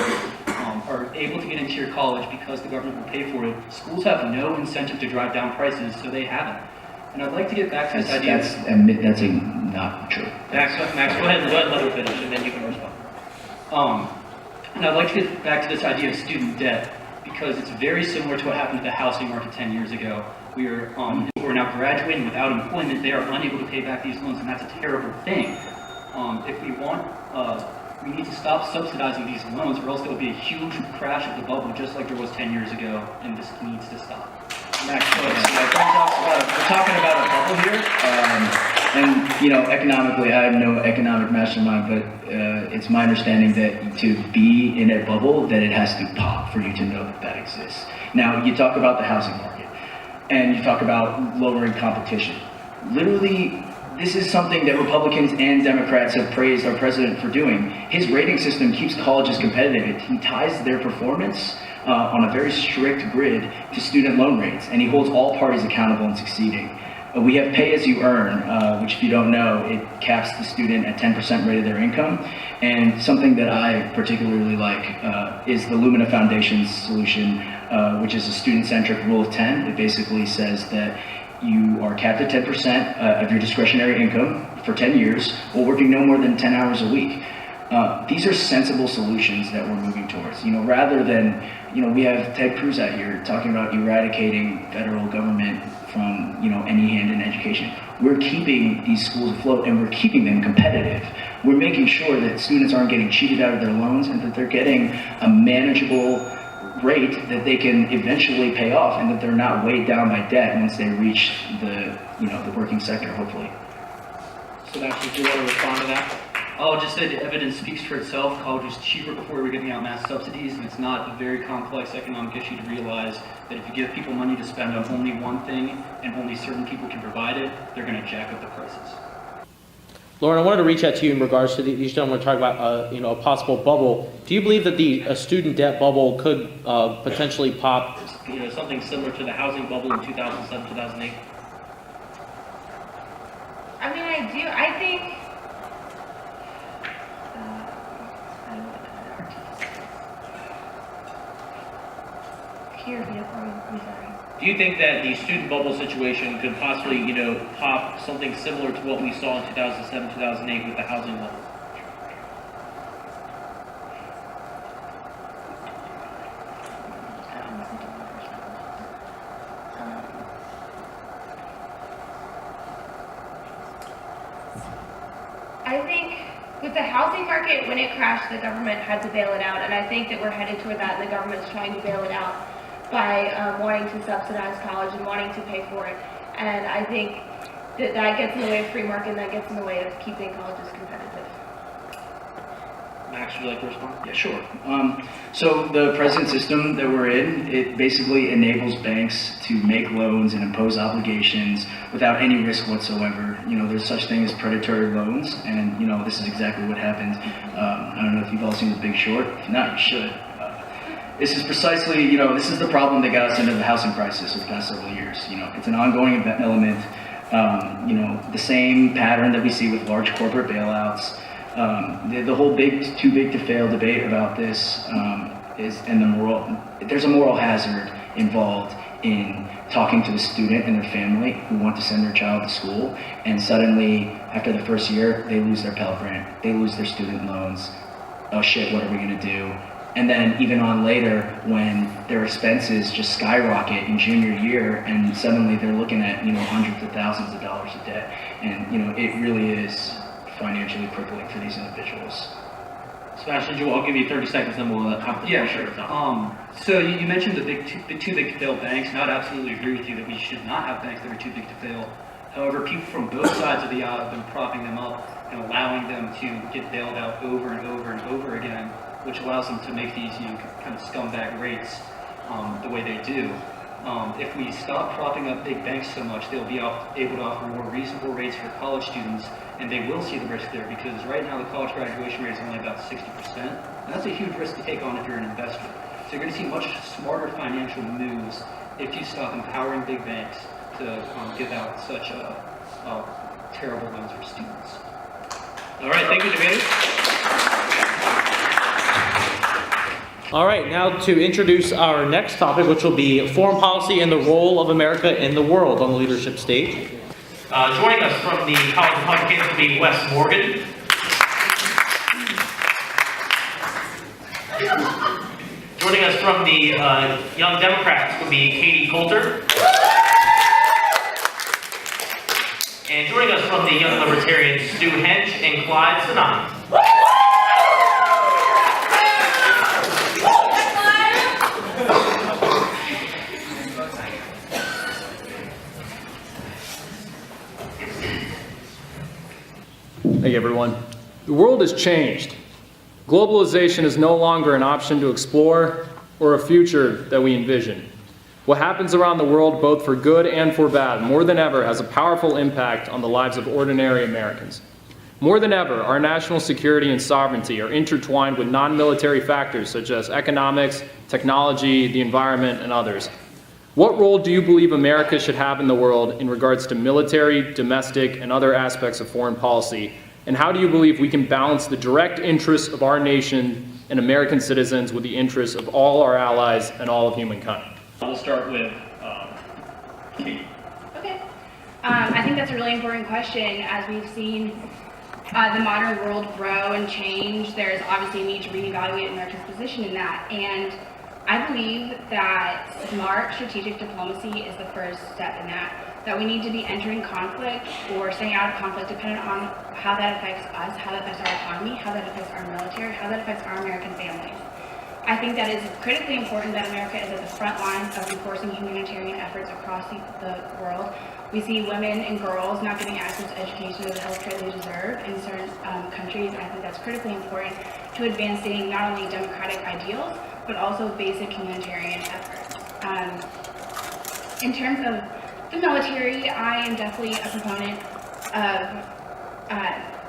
Speaker 8: are able to get into your college because the government will pay for it, schools have no incentive to drive down prices, so they haven't. And I'd like to get back to this idea.
Speaker 14: That's not true.
Speaker 1: Max, go ahead and let her finish, and then you can respond.
Speaker 8: And I'd like to get back to this idea of student debt, because it's very similar to what happened to the housing market 10 years ago. We are, who are now graduating without employment, they are unable to pay back these loans, and that's a terrible thing. If we want, we need to stop subsidizing these loans, or else there will be a huge crash of the bubble, just like there was 10 years ago, and this needs to stop.
Speaker 14: Max, we're talking about a bubble here, and economically, I have no economic mastermind, but it's my understanding that to be in a bubble, that it has to pop for you to know that exists. Now, you talk about the housing market, and you talk about lowering competition. Literally, this is something that Republicans and Democrats have praised our president for doing. His rating system keeps colleges competitive. He ties their performance on a very strict grid to student loan rates, and he holds all parties accountable in succeeding. We have pay as you earn, which if you don't know, it caps the student at 10% rate of their income. And something that I particularly like is the Lumina Foundation's solution, which is a student-centric rule of 10. It basically says that you are capped at 10% of your discretionary income for 10 years while working no more than 10 hours a week. These are sensible solutions that we're moving towards. Rather than, we have Ted Cruz out here talking about eradicating federal government from, any hand in education. We're keeping these schools afloat and we're keeping them competitive. We're making sure that students aren't getting cheated out of their loans and that they're getting a manageable rate that they can eventually pay off and that they're not weighed down by debt once they reach the working sector, hopefully.
Speaker 10: Sebastian, do you want to respond to that?
Speaker 8: I'll just say the evidence speaks for itself. College was cheaper before we were giving out mass subsidies, and it's not a very complex economic issue to realize that if you give people money to spend on only one thing and only certain people can provide it, they're going to jack up the prices.
Speaker 1: Lauren, I wanted to reach out to you in regards to these gentlemen talking about a possible bubble. Do you believe that a student debt bubble could potentially pop?
Speaker 10: Something similar to the housing bubble in 2007, 2008.
Speaker 16: I mean, I do. I think. Here, I'm sorry.
Speaker 10: Do you think that the student bubble situation could possibly, pop something similar to what we saw in 2007, 2008 with the housing bubble?
Speaker 16: I think with the housing market, when it crashed, the government had to bail it out, and I think that we're headed toward that, and the government's trying to bail it out by wanting to subsidize college and wanting to pay for it. And I think that gets in the way of free market, and that gets in the way of keeping colleges competitive.
Speaker 10: Max, would you like to respond?
Speaker 14: Yeah, sure. So the present system that we're in, it basically enables banks to make loans and impose obligations without any risk whatsoever. There's such thing as predatory loans, and this is exactly what happened. I don't know if you've all seen The Big Short. If not, you should. This is precisely, this is the problem that got us into the housing crisis over the past several years. It's an ongoing element. The same pattern that we see with large corporate bailouts. The whole too big to fail debate about this there's a moral hazard involved in talking to the student and their family who want to send their child to school, and suddenly after the first year they lose their Pell Grant, they lose their student loans. Oh shit, what are we gonna do? And then even on later, when their expenses just skyrocket in junior year, and suddenly they're looking at hundreds of thousands of dollars of debt, and it really is financially crippling for these individuals.
Speaker 10: Sebastian, I'll give you 30 seconds, then we'll have the
Speaker 8: Yeah, sure. So you mentioned the too big to fail banks, and I'd absolutely agree with you that we should not have banks that are too big to fail. However, people from both sides of the aisle have been propping them up and allowing them to get bailed out over and over and over again, which allows them to make these kind of scumbag rates the way they do. If we stop propping up big banks so much, they'll be able to offer more reasonable rates for college students, and they will see the risk there, because right now the college graduation rate is only about 60%, and that's a huge risk to take on if you're an investor. So you're going to see much smarter financial moves if you stop empowering big banks to give out such terrible loans for students.
Speaker 10: All right, thank you, debaters.
Speaker 1: All right, now to introduce our next topic, which will be foreign policy and the role of America in the world on the leadership stage.
Speaker 17: Joining us from the College of Public Affairs will be Wes Morgan. Joining us from the Young Democrats will be Katie Coulter. And joining us from the Young Libertarians, Stu Hench and Clyde Sinani.
Speaker 3: Hey everyone. The world has changed. Globalization is no longer an option to explore or a future that we envision. What happens around the world, both for good and for bad, more than ever has a powerful impact on the lives of ordinary Americans. More than ever, our national security and sovereignty are intertwined with non-military factors such as economics, technology, the environment, and others. What role do you believe America should have in the world in regards to military, domestic, and other aspects of foreign policy? And how do you believe we can balance the direct interests of our nation and American citizens with the interests of all our allies and all of humankind?
Speaker 10: We'll start with Katie.
Speaker 4: Okay. I think that's a really important question. As we've seen
Speaker 18: the modern world grow and change, there's obviously a need to reevaluate America's position in that. And I believe that smart strategic diplomacy is the first step in that we need to be entering conflict or staying out of conflict depending on how that affects us, how that affects our economy, how that affects our military, how that affects our American families. I think that is critically important that America is at the front lines of enforcing humanitarian efforts across the world. We see women and girls not getting access to education or the health care they deserve in certain countries, and I think that's critically important to advancing not only democratic ideals, but also basic humanitarian efforts. In terms of the military, I am definitely a proponent of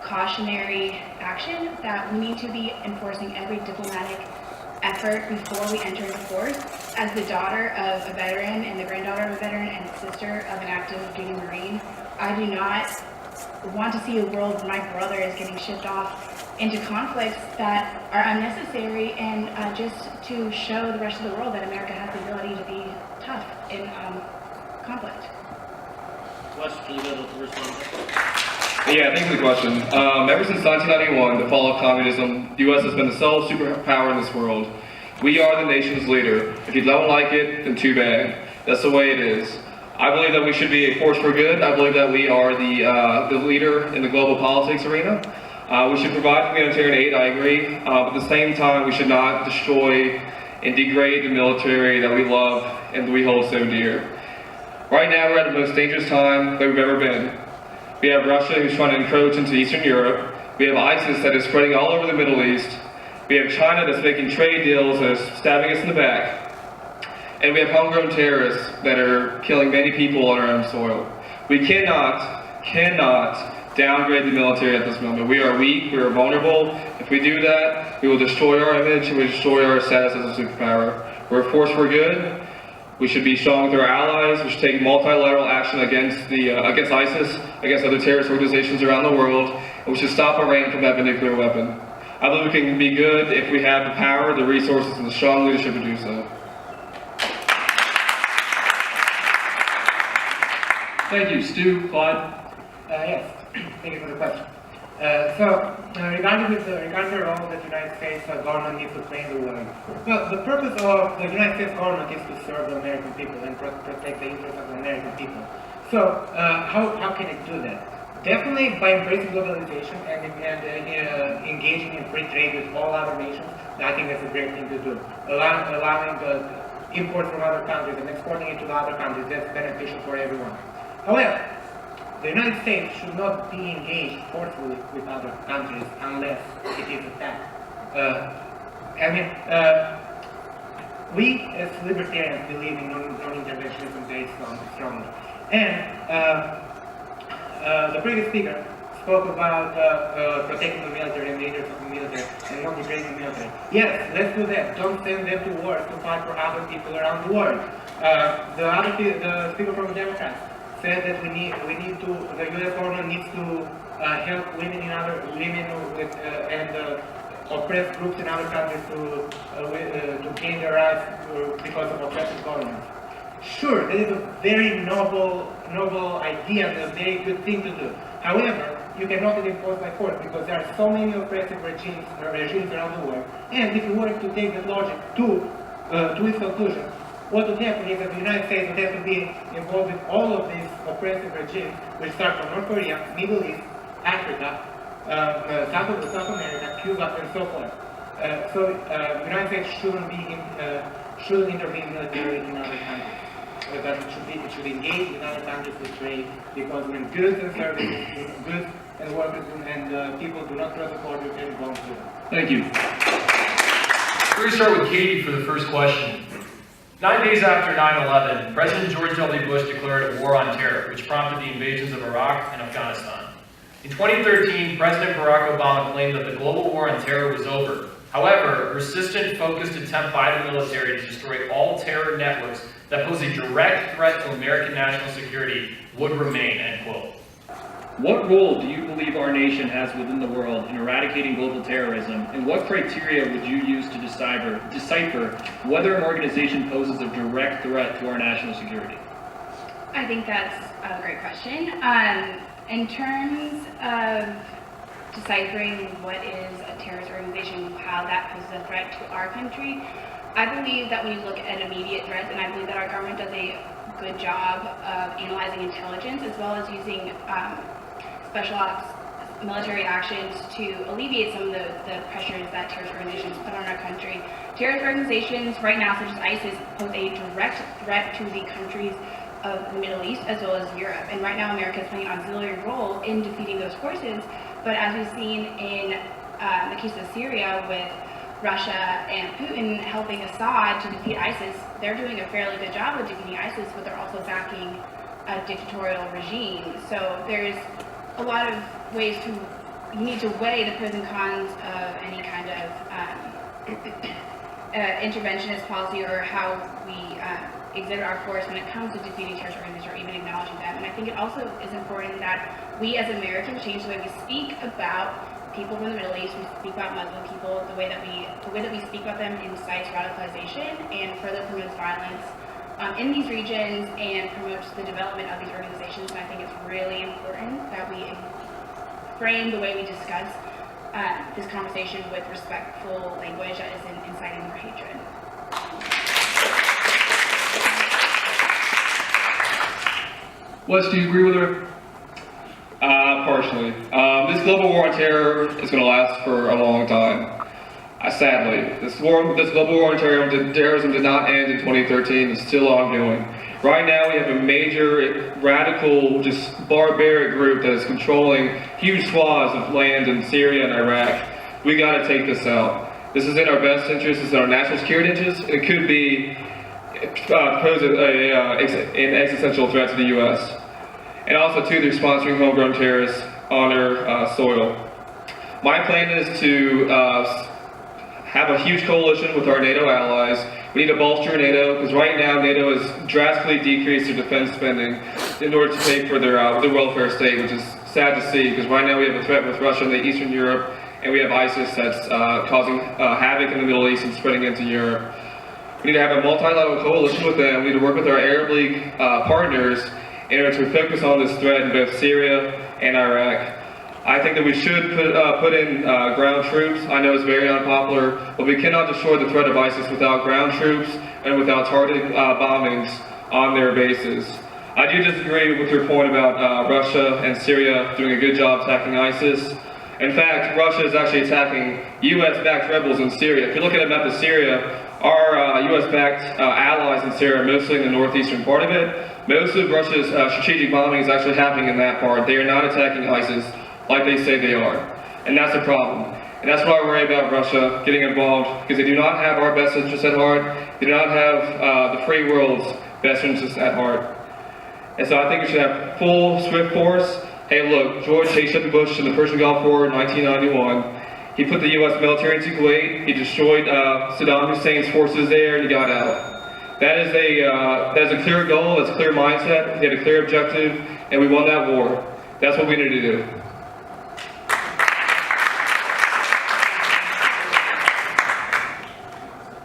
Speaker 18: cautionary action, that we need to be enforcing every diplomatic effort before we enter into force. As the daughter of a veteran and the granddaughter of a veteran and sister of an active duty Marine, I do not want to see a world where my brother is getting shipped off into conflicts that are unnecessary, and just to show the rest of the world that America has the ability to be tough in conflict.
Speaker 1: Wes, can you go to respond?
Speaker 6: Yeah, thanks for the question. Ever since 1991, the fall of communism, the U.S. has been the sole superpower in this world. We are the nation's leader. If you don't like it, then too bad. That's the way it is. I believe that we should be a force for good. I believe that we are the leader in the global politics arena. We should provide humanitarian aid, I agree. But at the same time, we should not destroy and degrade the military that we love and that we hold so dear. Right now, we're at the most dangerous time that we've ever been. We have Russia, who's trying to encroach into Eastern Europe. We have ISIS that is spreading all over the Middle East. We have China that's making trade deals that are stabbing us in the back. And we have homegrown terrorists that are killing many people on our own soil. We cannot downgrade the military at this moment. We are weak, we are vulnerable. If we do that, we will destroy our image and we will destroy our status as a superpower. We're a force for good. We should be strong with our allies. We should take multilateral action against ISIS, against other terrorist organizations around the world. And we should stop Iran from having a nuclear weapon. I believe we can be good if we have the power, the resources, and the strong leadership to do so.
Speaker 2: Thank you. Stu, Clyde?
Speaker 11: Yes, thank you for the question. Regarding the role that the United States government needs to play in the world, well, the purpose of the United States government is to serve the American people and protect the interests of the American people. So, how can it do that? Definitely by embracing globalization and engaging in free trade with all other nations. I think that's a great thing to do. Allowing the import from other countries and exporting it to the other countries, that's beneficial for everyone. However, the United States should not be engaged forcefully with other countries unless it is attacked. We as libertarians believe in non-interventionism very strongly. And the previous speaker spoke about protecting the military and the interests of the military and not degrading the military. Yes, let's do that. Don't send them to war to fight for other people around the world. The speaker from the Democrats said that the U.S. government needs to help women and oppressed groups in other countries to gain their rights because of oppressive governments. Sure, that is a very noble idea and a very good thing to do. However, you cannot impose by force because there are so many oppressive regimes around the world. And if you were to take that logic to its conclusion, what would happen is that the United States would have to be involved with all of these oppressive regimes, which start from North Korea, Middle East, Africa, South America, Cuba, and so forth. The United States shouldn't intervene militarily in other countries. But it should engage with other countries with trade, because when goods and services, goods and workers and people do not cross the border, you can go through.
Speaker 2: Thank you.
Speaker 3: We're going to start with Katie for the first question. 9 days after 9/11, President George W. Bush declared a war on terror, which prompted the invasions of Iraq and Afghanistan. In 2013, President Barack Obama claimed that the global war on terror was over. However, a persistent, focused attempt by the military to destroy all terror networks that pose a direct threat to American national security would remain, end quote.
Speaker 19: What role do you believe our nation has within the world in eradicating global terrorism, and what criteria would you use to decipher whether an organization poses a direct threat to our national security?
Speaker 18: I think that's a great question. In terms of deciphering what is a terrorist organization, how that poses a threat to our country. I believe that when you look at immediate threats, and I believe that our government does a good job of analyzing intelligence as well as using special ops military actions to alleviate some of the pressures that terrorist organizations put on our country. Terrorist organizations right now, such as ISIS, pose a direct threat to the countries of the Middle East as well as Europe. And right now America is playing an auxiliary role in defeating those forces. But as we've seen in the case of Syria with Russia and Putin helping Assad to defeat ISIS, they're doing a fairly good job of defeating ISIS, but they're also backing a dictatorial regime. So there's a lot of ways to, you need to weigh the pros and cons of any kind of interventionist policy or how we exhibit our force when it comes to defeating terrorist organizations or even acknowledging them. And I think it also is important that we as Americans change the way we speak about people from the Middle East, we speak about Muslim people, the way that we speak about them incites radicalization and further promotes violence in these regions and promotes the development of these organizations. And I think it's really important that we frame the way we discuss this conversation with respectful language that isn't inciting more hatred.
Speaker 6: Wes, do you agree with her? Partially. This global war on terror is going to last for a long time. Sadly, this global war on terrorism did not end in 2013. It's still ongoing. Right now, we have a major, radical, just barbaric group that is controlling huge swaths of land in Syria and Iraq. We got to take this out. This is in our best interest. This is in our national security interest. It could be pose an existential threat to the U.S. And also, too, they're sponsoring homegrown terrorists on our soil. My plan is to have a huge coalition with our NATO allies. We need to bolster NATO, because right now NATO has drastically decreased their defense spending in order to pay for their welfare state, which is sad to see, because right now we have a threat with Russia in Eastern Europe, and we have ISIS that's causing havoc in the Middle East and spreading into Europe. We need to have a multilateral coalition with them. We need to work with our Arab League partners in order to focus on this threat in both Syria and Iraq. I think that we should put in ground troops. I know it's very unpopular, but we cannot destroy the threat of ISIS without ground troops and without targeted bombings on their bases. I do disagree with your point about Russia and Syria doing a good job attacking ISIS. In fact, Russia is actually attacking U.S.-backed rebels in Syria. If you look at a map of Syria, our U.S.-backed allies in Syria are mostly in the northeastern part of it. Most of Russia's strategic bombing is actually happening in that part. They are not attacking ISIS like they say they are. And that's a problem. And that's why I worry about Russia getting involved, because they do not have our best interests at heart. They do not have the free world's best interests at heart. And so I think we should have full, swift force. Hey, look, George H.W. Bush in the Persian Gulf War in 1991. He put the U.S. military into Kuwait. He destroyed Saddam Hussein's forces there, and he got out. That is a clear goal. That's a clear mindset. He had a clear objective, and we won that war. That's what we need to do.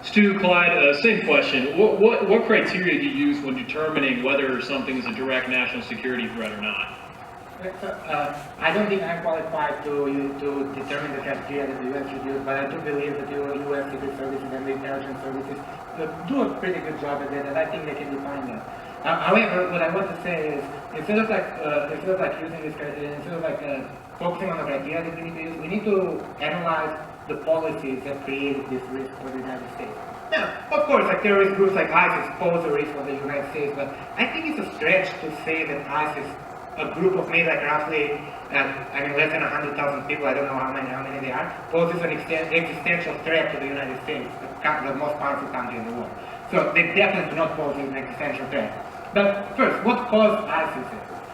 Speaker 19: Stu, Clyde, same question. What criteria do you use when determining whether something is a direct national security threat or not?
Speaker 11: I don't think I'm qualified to determine the criteria that the U.S. should use, but I do believe that the U.S. Secret Services and the intelligence services do a pretty good job at that, and I think they can define that. However, what I want to say is, instead of focusing on the criteria that we need to use, we need to analyze the policies that created this risk for the United States. Now, of course, like terrorist groups like ISIS pose a risk for the United States, but I think it's a stretch to say that ISIS, a group of maybe like roughly, less than 100,000 people, I don't know how many they are, poses an existential threat to the United States, the most powerful country in the world. So they definitely do not pose an existential threat. But first, what caused ISIS?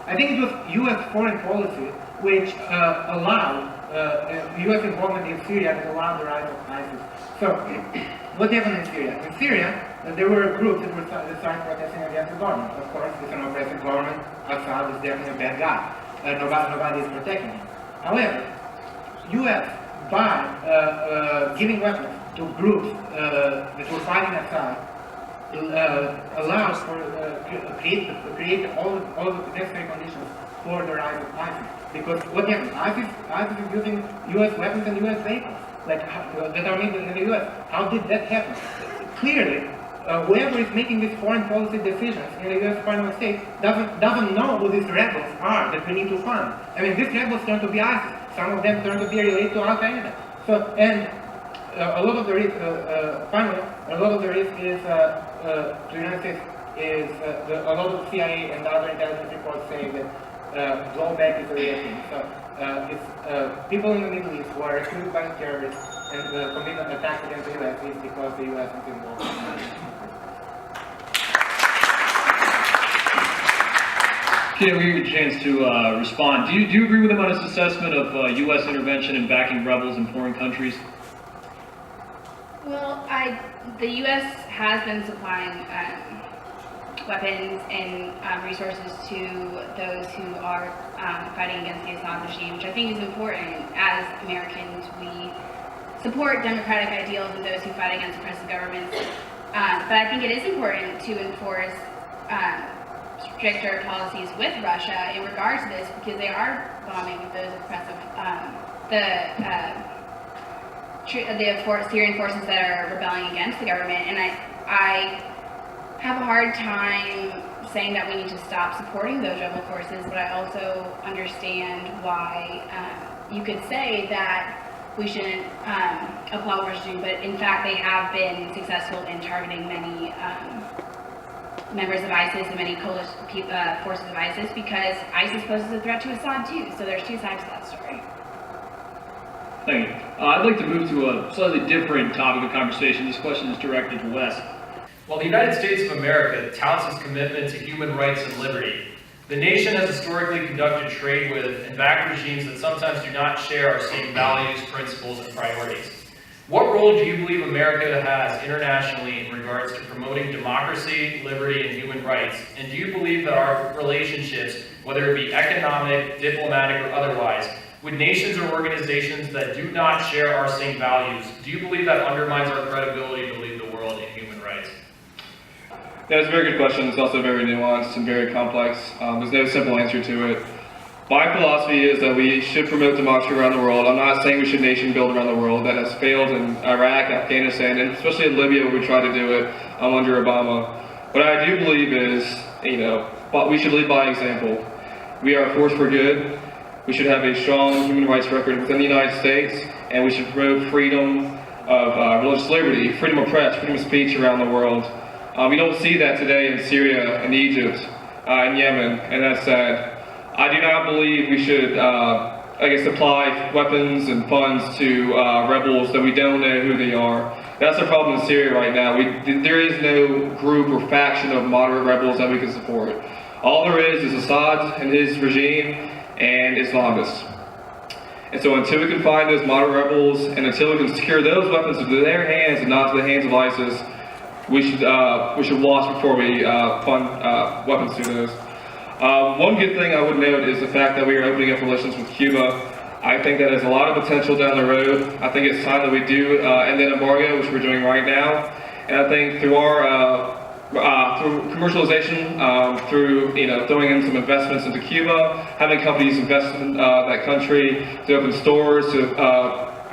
Speaker 11: I think it was U.S. foreign policy which allowed U.S. involvement in Syria that allowed the rise of ISIS. So, what happened in Syria? In Syria, there were groups that started protesting against the government. Of course, it's an oppressive government. Assad is definitely a bad guy. Nobody is protecting him. However, U.S. by giving weapons to groups that were fighting Assad allows for create all the necessary conditions for the rise of ISIS. Because what happened? ISIS is using U.S. weapons and U.S. vehicles that are made in the U.S. How did that happen? Clearly, whoever is making these foreign policy decisions in the U.S. Department of State doesn't know who these rebels are that we need to fund. I mean, these rebels turn to be ISIS. Some of them turn to be related to Al-Qaeda. So, and a lot of the risk, finally, a lot of the risk is the United States is a lot of CIA and other intelligence reports say that blowback is a real thing. So it's people in the Middle East who are recruited by terrorists and commit attacks against the U.S. is because the U.S. is involved.
Speaker 2: Okay, we give you a chance to respond. Do you agree with him on his assessment of U.S. intervention in backing rebels in foreign countries?
Speaker 18: Well, the U.S. has been supplying weapons and resources to those who are fighting against the Assad regime, which I think is important. As Americans, we support democratic ideals and those who fight against oppressive governments. But I think it is important to enforce stricter policies with Russia in regards to this, because they are bombing those oppressive, Syrian forces that are rebelling against the government. And I have a hard time saying that we need to stop supporting those rebel forces, but I also understand why you could say that we shouldn't applaud what we're doing, but in fact they have been successful in targeting many members of ISIS and many coalition forces of ISIS, because ISIS poses a threat to Assad too, so there's two sides to that story.
Speaker 2: Thank you. I'd like to move to a slightly different topic of conversation. This question is directed to Wes.
Speaker 3: While the United States of America touts its commitment to human rights and liberty, the nation has historically conducted trade with and backed regimes that sometimes do not share our same values, principles, and priorities. What role do you believe America has internationally in regards to promoting democracy, liberty, and human rights? And do you believe that our relationships, whether it be economic, diplomatic, or otherwise, with nations or organizations that do not share our same values, do you believe that undermines our credibility to lead the world in human rights?
Speaker 6: Yeah, it's a very good question. It's also very nuanced and very complex. There's no simple answer to it. My philosophy is that we should promote democracy around the world. I'm not saying we should nation build around the world. That has failed in Iraq, Afghanistan, and especially in Libya where we tried to do it under Obama. What I do believe is, we should lead by example. We are a force for good. We should have a strong human rights record within the United States, and we should promote freedom of religious liberty, freedom of press, freedom of speech around the world. We don't see that today in Syria and Egypt and Yemen, and that's sad. I do not believe we should, supply weapons and funds to rebels that we don't know who they are. That's the problem in Syria right now. There is no group or faction of moderate rebels that we can support. All there is Assad and his regime and Islamists. And so until we can find those moderate rebels, and until we can secure those weapons into their hands and not to the hands of ISIS, we should watch before we fund weapons to those. One good thing I would note is the fact that we are opening up relations with Cuba. I think that has a lot of potential down the road. I think it's time that we do end that embargo, which we're doing right now. And I think through our through commercialization, through throwing in some investments into Cuba, having companies invest in that country, to open stores, to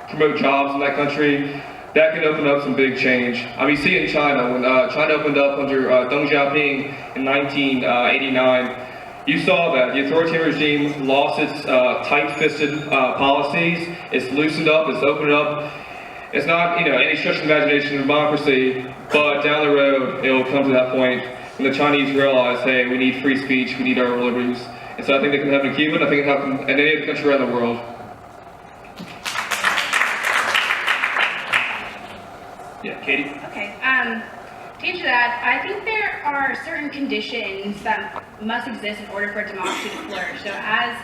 Speaker 6: promote jobs in that country, that can open up some big change. You see in China, when China opened up under Deng Xiaoping in 1989, you saw that the authoritarian regime lost its tight-fisted policies. It's loosened up, it's opened up. It's not, any stretch of imagination of democracy, but down the road, it will come to that point when the Chinese realize, hey, we need free speech, we need our liberties. And so I think that can happen in Cuba, and I think it can happen in any other country around the world.
Speaker 2: Yeah, Katie?
Speaker 18: Okay, to answer that, I think there are certain conditions that must exist in order for democracy to flourish. So as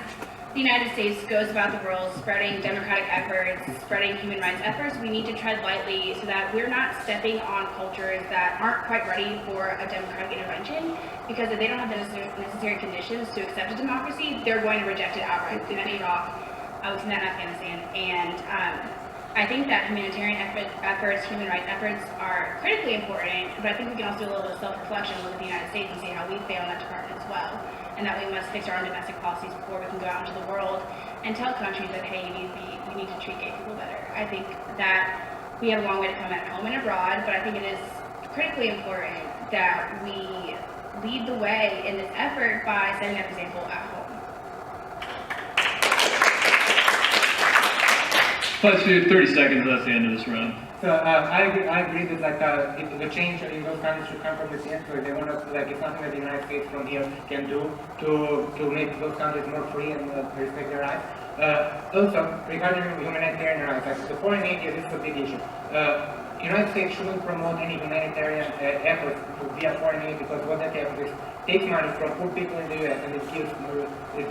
Speaker 18: the United States goes about the world spreading democratic efforts, spreading human rights efforts, we need to tread lightly so that we're not stepping on cultures that aren't quite ready for a democratic intervention, because if they don't have the necessary conditions to accept a democracy, they're going to reject it outright. We've seen that in Iraq, we've seen that in Afghanistan, and I think that humanitarian efforts, human rights efforts are critically important, but I think we can also do a little bit of self-reflection, look at the United States and see how we fail in that department as well, and that we must fix our own domestic policies before we can go out into the world and tell countries that, hey, you need to treat gay people better. I think that we have a long way to come at home and abroad, but I think it is critically important that we lead the way in this effort by setting an example at home.
Speaker 2: Let's do 30 seconds, that's the end of this round.
Speaker 11: So I agree that the change in those countries should come from within. So they want to it's something that the United States from here can do to make those countries more free and respect their rights. Also, regarding humanitarian rights, the foreign aid is a big issue. United States shouldn't promote any humanitarian efforts via foreign aid, because what that happens is takes money from poor people in the U.S. and it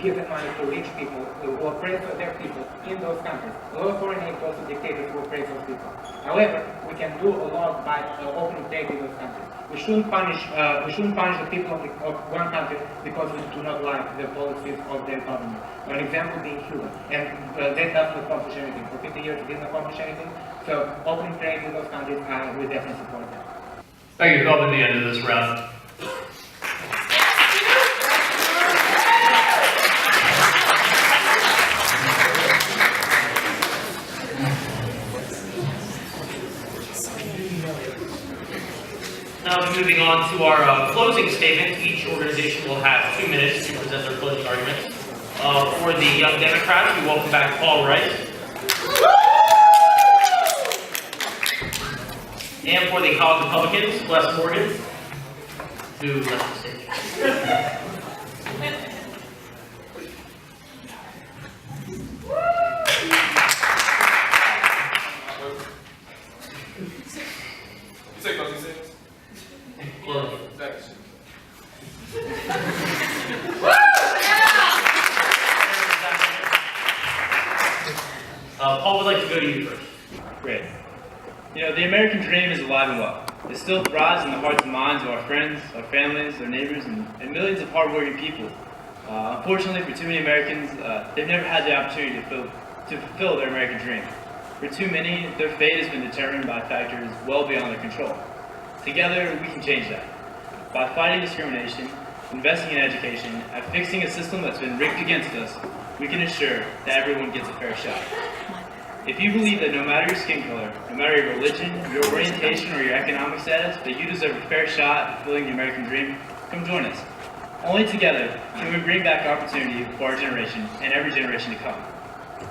Speaker 11: gives that money to rich people who oppress their people in those countries. A lot of foreign aid goes to dictators who oppress those people. However, we can do a lot by opening trade with those countries. We shouldn't punish the people of one country because we do not like the policies of their government. An example being Cuba, and that doesn't accomplish anything. For 50 years, it didn't accomplish anything. So opening trade with those countries, we definitely support that.
Speaker 17: Thank you. That'll be the end of this round. Now moving on to our closing statement. Each organization will have 2 minutes to present their closing arguments. For the Young Democrats, we welcome back Paul Rice. And for the College Republicans, Les Morgan, who left the stage. Paul would like to go to you first.
Speaker 7: Great. You know, the American dream is alive and well. It still thrives in the hearts and minds of our friends, our families, our neighbors, and millions of hardworking people. Unfortunately, for too many Americans, they've never had the opportunity to fulfill their American dream. For too many, their fate has been determined by factors well beyond their control. Together, we can change that. By fighting discrimination, investing in education, and fixing a system that's been rigged against us, we can ensure that everyone gets a fair shot. If you believe that no matter your skin color, no matter your religion, your orientation, or your economic status, that you deserve a fair shot at fulfilling the American dream, come join us. Only together can we bring back opportunity for our generation and every generation to come.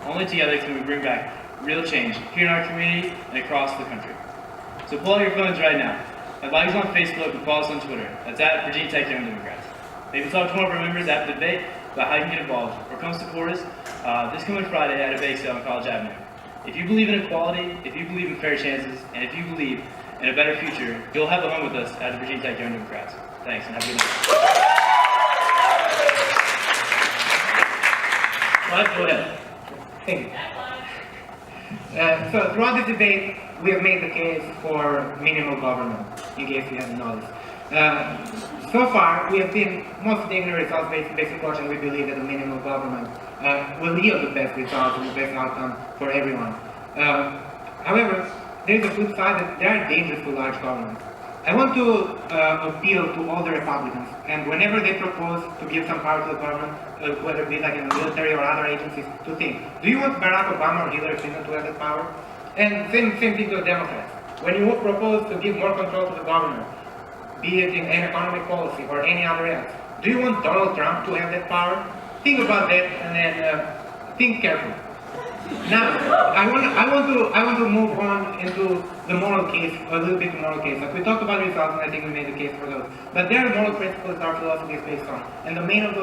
Speaker 7: Only together can we bring back real change here in our community and across the country. So pull out your phones right now. Like us on Facebook and follow us on Twitter. That's at Virginia Tech Young Democrats. Maybe talk to one of our members after the debate about how you can get involved, or come support us this coming Friday at a bake sale on College Avenue. If you believe in equality, if you believe in fair chances, and if you believe in a better future, you'll have a home with us at the Virginia Tech Young Democrats. Thanks, and have a good night. Go ahead.
Speaker 11: Thank you. So throughout this debate, we have made the case for minimal government, in case you haven't noticed. So far, we have been most of the ignorant results basically watching. We believe that the minimal government will yield the best results and the best outcome for everyone. However, there is a flip side that there are dangers to large government. I want to appeal to all the Republicans, and whenever they propose to give some power to the government, whether it be like in the military or other agencies, to think, do you want Barack Obama or Hillary Clinton to have that power? And same thing to the Democrats. When you propose to give more control to the government, be it in an economic policy or any other else, do you want Donald Trump to have that power? Think about that and then think carefully. Now, I want to move on into the moral case, a little bit moral case. Like we talked about results, and I think we made the case for those. But there are moral principles that our philosophy is based on, and the main one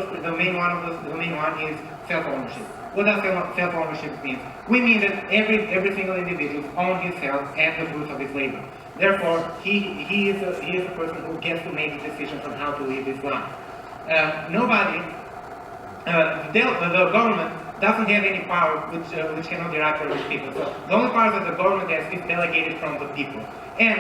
Speaker 11: is self-ownership. What does self-ownership mean? We mean that every single individual owns himself and the fruits of his labor. Therefore, he is a person who gets to make decisions on how to live his life. The government doesn't have any power which cannot derive from the people. So the only power that the government has is delegated from the people. And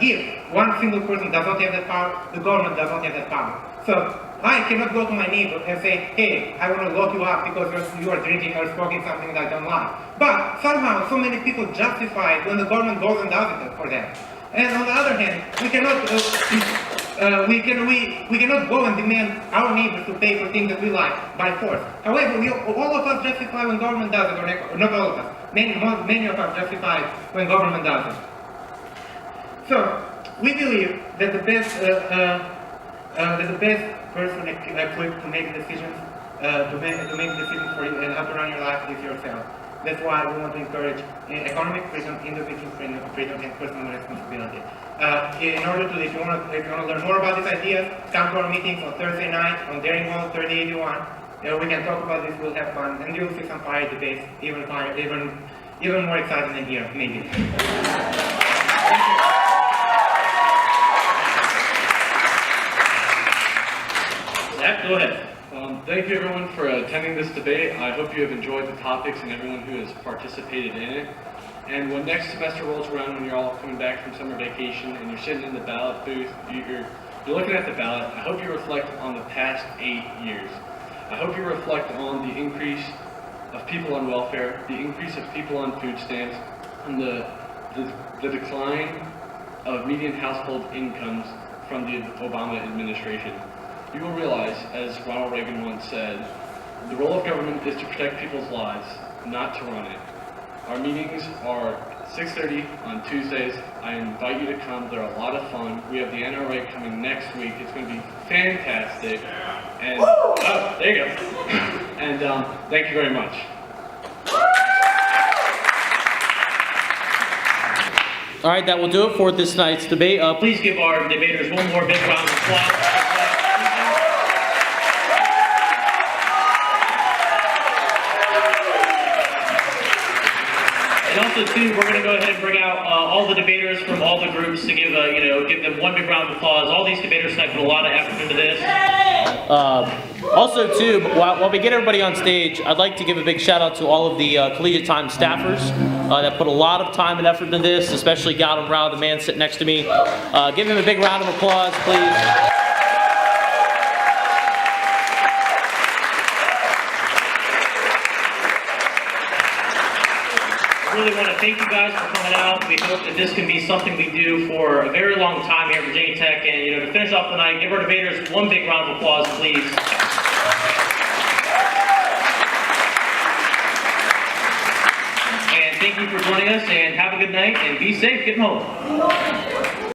Speaker 11: if one single person does not have that power, the government does not have that power. So I cannot go to my neighbor and say, hey, I want to lock you up because you are drinking or smoking something that I don't like. But somehow, so many people justify it when the government goes and does it for them. And on the other hand, we cannot go and demand our neighbors to pay for things that we like by force. However, all of us justify when government does it, or not all of us. Many of us justify when government does it. So we believe that the best person equipped to make decisions for you and how to run your life is yourself. That's why we want to encourage economic freedom, individual freedom, and personal responsibility. In order to, if you want to learn more about these ideas, come to our meetings on Thursday night on Daring Hall 3081. We can talk about this. We'll have fun, and you'll see some fire debates, even more exciting than here, maybe.
Speaker 17: Zach, go ahead.
Speaker 6: Thank you everyone for attending this debate. I hope you have enjoyed the topics and everyone who has participated in it. And when next semester rolls around, when you're all coming back from summer vacation and you're sitting in the ballot booth, you're looking at the ballot, I hope you reflect on the past 8 years. I hope you reflect on the increase of people on welfare, the increase of people on food stamps, and the decline of median household incomes from the Obama administration. You will realize, as Ronald Reagan once said, the role of government is to protect people's lives, not to run it. Our meetings are 6:30 on Tuesdays. I invite you to come. They're a lot of fun. We have the NRA coming next week. It's going to be fantastic. And there you go. And thank you very much.
Speaker 1: All right, that will do it for this night's debate.
Speaker 17: Please give our debaters one more big round of applause. And also, too, we're going to go ahead and bring out all the debaters from all the groups to give them one big round of applause. All these debaters tonight put a lot of effort into this.
Speaker 1: Also, too, while we get everybody on stage, I'd like to give a big shout out to all of the Collegiate Times staffers that put a lot of time and effort into this, especially Gautam Rao, the man sitting next to me. Give him a big round of applause, please.
Speaker 17: I really want to thank you guys for coming out. We hope that this can be something we do for a very long time here at Virginia Tech. And to finish off the night, give our debaters one big round of applause, please. And thank you for joining us, and have a good night, and be safe getting home.